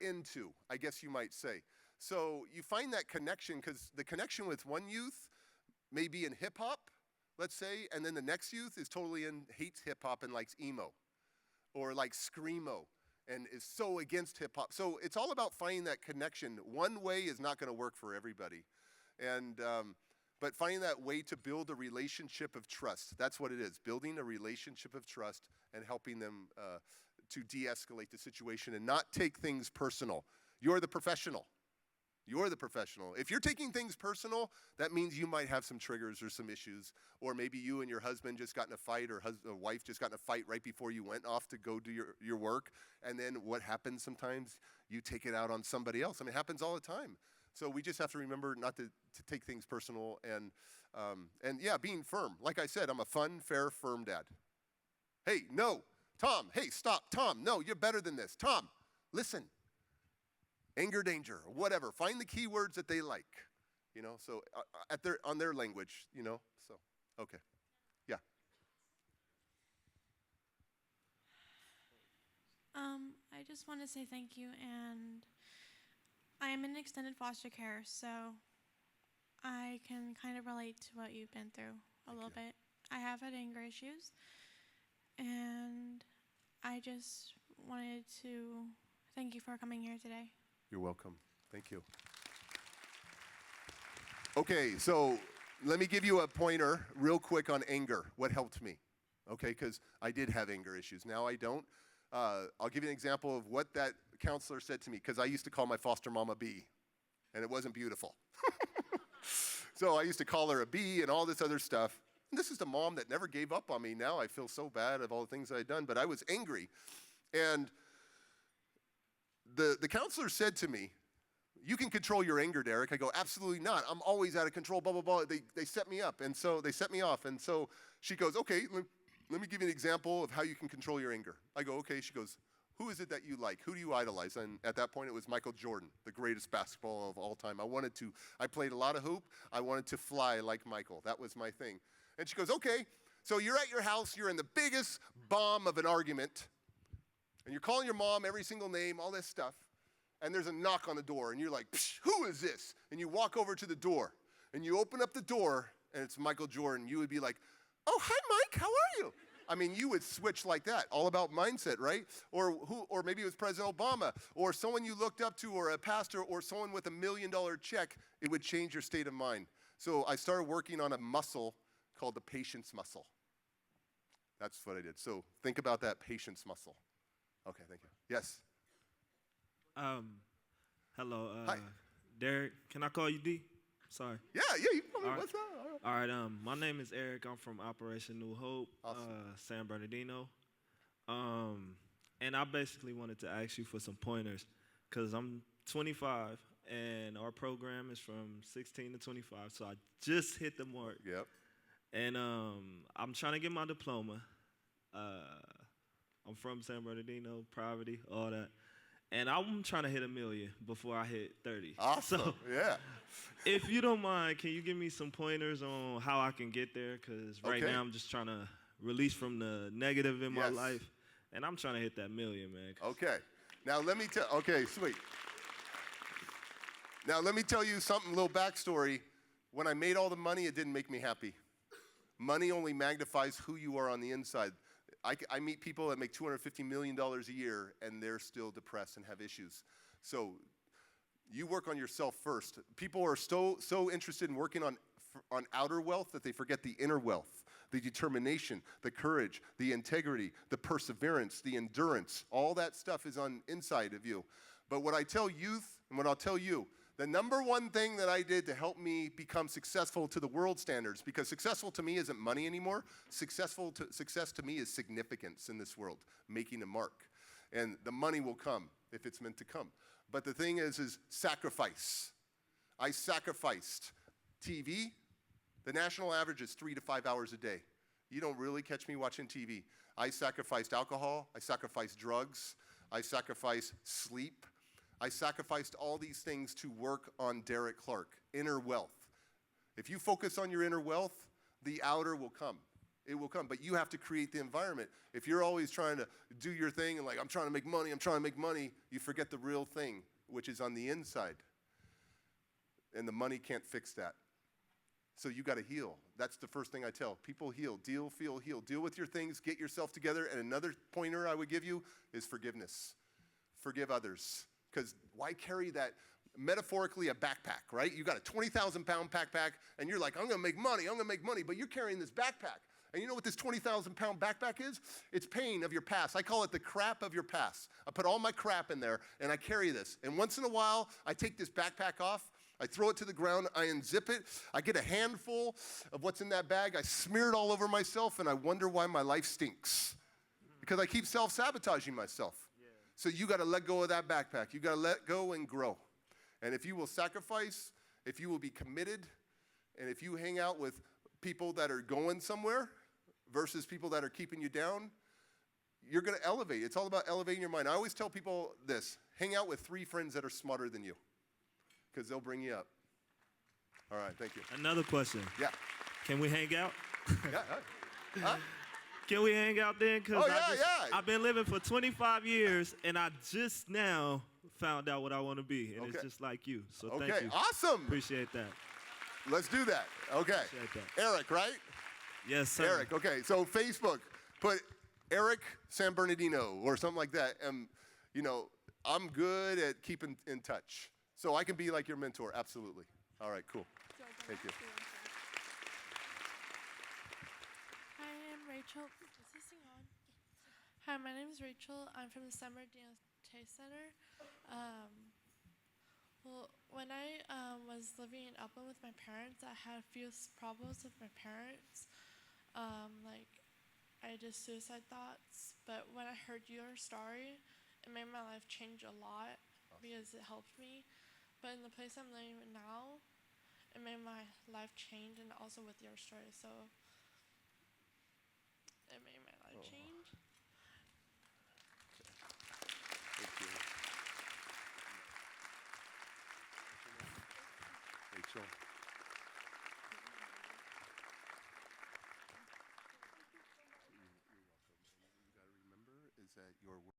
into, I guess you might say. So you find that connection, because the connection with one youth may be in hip hop, let's say, and then the next youth is totally hates hip hop and likes emo, or likes screamo, and is so against hip hop. So it's all about finding that connection. One way is not going to work for everybody. And but finding that way to build a relationship of trust. That's what it is, building a relationship of trust and helping them to de-escalate the situation and not take things personal. You're the professional. You're the professional. If you're taking things personal, that means you might have some triggers or some issues, or maybe you and your husband just got in a fight, or wife just got in a fight right before you went off to go do your work, and then what happens sometimes? You take it out on somebody else. I mean, it happens all the time. So we just have to remember not to take things personal and being firm. Like I said, I'm a fun, fair, firm dad. Hey, no, Tom, hey, stop, Tom, no, you're better than this. Tom, listen, anger, danger, whatever. Find the key words that they like, you know, so on their language, you know, so, okay, yeah. I just want to say thank you, and I am in extended foster care, so I can kind of relate to what you've been through a little bit. I have had anger issues, and I just wanted to thank you for coming here today. You're welcome. Thank you. Okay, so let me give you a pointer real quick on anger, what helped me, okay, because I did have anger issues. Now I don't. I'll give you an example of what that counselor said to me, because I used to call my foster mom a bee, and it wasn't beautiful. So I used to call her a bee and all this other stuff. And this is the mom that never gave up on me. Now I feel so bad of all the things I'd done, but I was angry. And the counselor said to me, you can control your anger, Derek. I go, absolutely not. I'm always out of control, blah, blah, blah. They set me up, and so they set me off. And so she goes, okay, let me give you an example of how you can control your anger. I go, okay. She goes, who is it that you like? Who do you idolize? And at that point, it was Michael Jordan, the greatest basketball of all time. I played a lot of hoop. I wanted to fly like Michael. That was my thing. And she goes, okay, so you're at your house. You're in the biggest bomb of an argument. And you're calling your mom every single name, all this stuff. And there's a knock on the door. And you're like, who is this? And you walk over to the door. And you open up the door, and it's Michael Jordan. You would be like, oh, hi, Mike. How are you? I mean, you would switch like that, all about mindset, right? Or maybe it was President Obama, or someone you looked up to, or a pastor, or someone with $1 million check. It would change your state of mind. So I started working on a muscle called the patience muscle. That's what I did. So think about that patience muscle. Okay, thank you. Yes. Hello, Hi. Derek. Can I call you D? Sorry. Yeah, you can call me. All right. What's up? All right. My name is Eric. I'm from Operation New Hope, Awesome. San Bernardino. And I basically wanted to ask you for some pointers, cause I'm 25 and our program is from 16 to 25, so I just hit the mark. Yep. And I'm trying to get my diploma. I'm from San Bernardino, poverty, all that. And I'm trying to hit 1 million before I hit 30. Awesome. So, Yeah. if you don't mind, can you give me some pointers on how I can get there? Because right Okay. now I'm just trying to release from the negative in my Yes. life. And I'm trying to hit that 1 million, man. Okay. Now let me tell. Okay, sweet. Now let me tell you something. Little backstory. When I made all the money, it didn't make me happy. Money only magnifies who you are on the inside. I meet people that make $250 million a year, and they're still depressed and have issues. So you work on yourself first. People are so interested in working on outer wealth that they forget the inner wealth, the determination, the courage, the integrity, the perseverance, the endurance. All that stuff is on inside of you. But what I tell youth and what I'll tell you, the number one thing that I did to help me become successful to the world standards, because successful to me isn't money anymore. Success to me is significance in this world, making a mark. And the money will come if it's meant to come. But the thing is sacrifice. I sacrificed TV. The national average is 3 to 5 hours a day. You don't really catch me watching TV. I sacrificed alcohol. I sacrificed drugs. I sacrificed sleep. I sacrificed all these things to work on Derek Clark, inner wealth. If you focus on your inner wealth, the outer will come. It will come, but you have to create the environment. If you're always trying to do your thing and like, I'm trying to make money, you forget the real thing, which is on the inside. And the money can't fix that. So you got to heal. That's the first thing I tell. People heal, deal, feel, heal. Deal with your things, get yourself together. And another pointer I would give you is forgiveness. Forgive others. Because why carry that, metaphorically, a backpack, right? You got a 20,000-pound backpack, and you're like, I'm going to make money, but you're carrying this backpack. And you know what this 20,000-pound backpack is? It's pain of your past. I call it the crap of your past. I put all my crap in there, and I carry this. And once in a while, I take this backpack off, I throw it to the ground, I unzip it, I get a handful of what's in that bag, I smear it all over myself, and I wonder why my life stinks. Because I keep self-sabotaging myself. So you got to let go of that backpack. You got to let go and grow. And if you will sacrifice, if you will be committed, and if you hang out with people that are going somewhere versus people that are keeping you down, you're going to elevate. It's all about elevating your mind. I always tell people this: hang out with 3 friends that are smarter than you, because they'll bring you up. All right, thank you. Another question. Yeah. Can we hang out? Yeah. Huh? Can we hang out then? Because yeah. I've been living for 25 years, and I just now found out what I want to be, and it's just like you. So thank you. Awesome. Appreciate that. Let's do that. Okay. Appreciate that. Eric, right? Yes, sir. Eric, okay. So Facebook, put Eric San Bernardino or something like that. And, I'm good at keeping in touch. So I can be like your mentor. Absolutely. All right, cool. Thank you. Hi, I'm Rachel. Is this thing on? Hi, my name is Rachel. I'm from the San Bernardino Taste Center. Well, when I was living in Upland with my parents, I had a few problems with my parents. I had just suicide thoughts. But when I heard your story, it made my life change a lot because it helped me. But in the place I'm living in now, it made my life change, and also with your story. So it made my life change. Thank you. Rachel. You're welcome. You got to remember is that your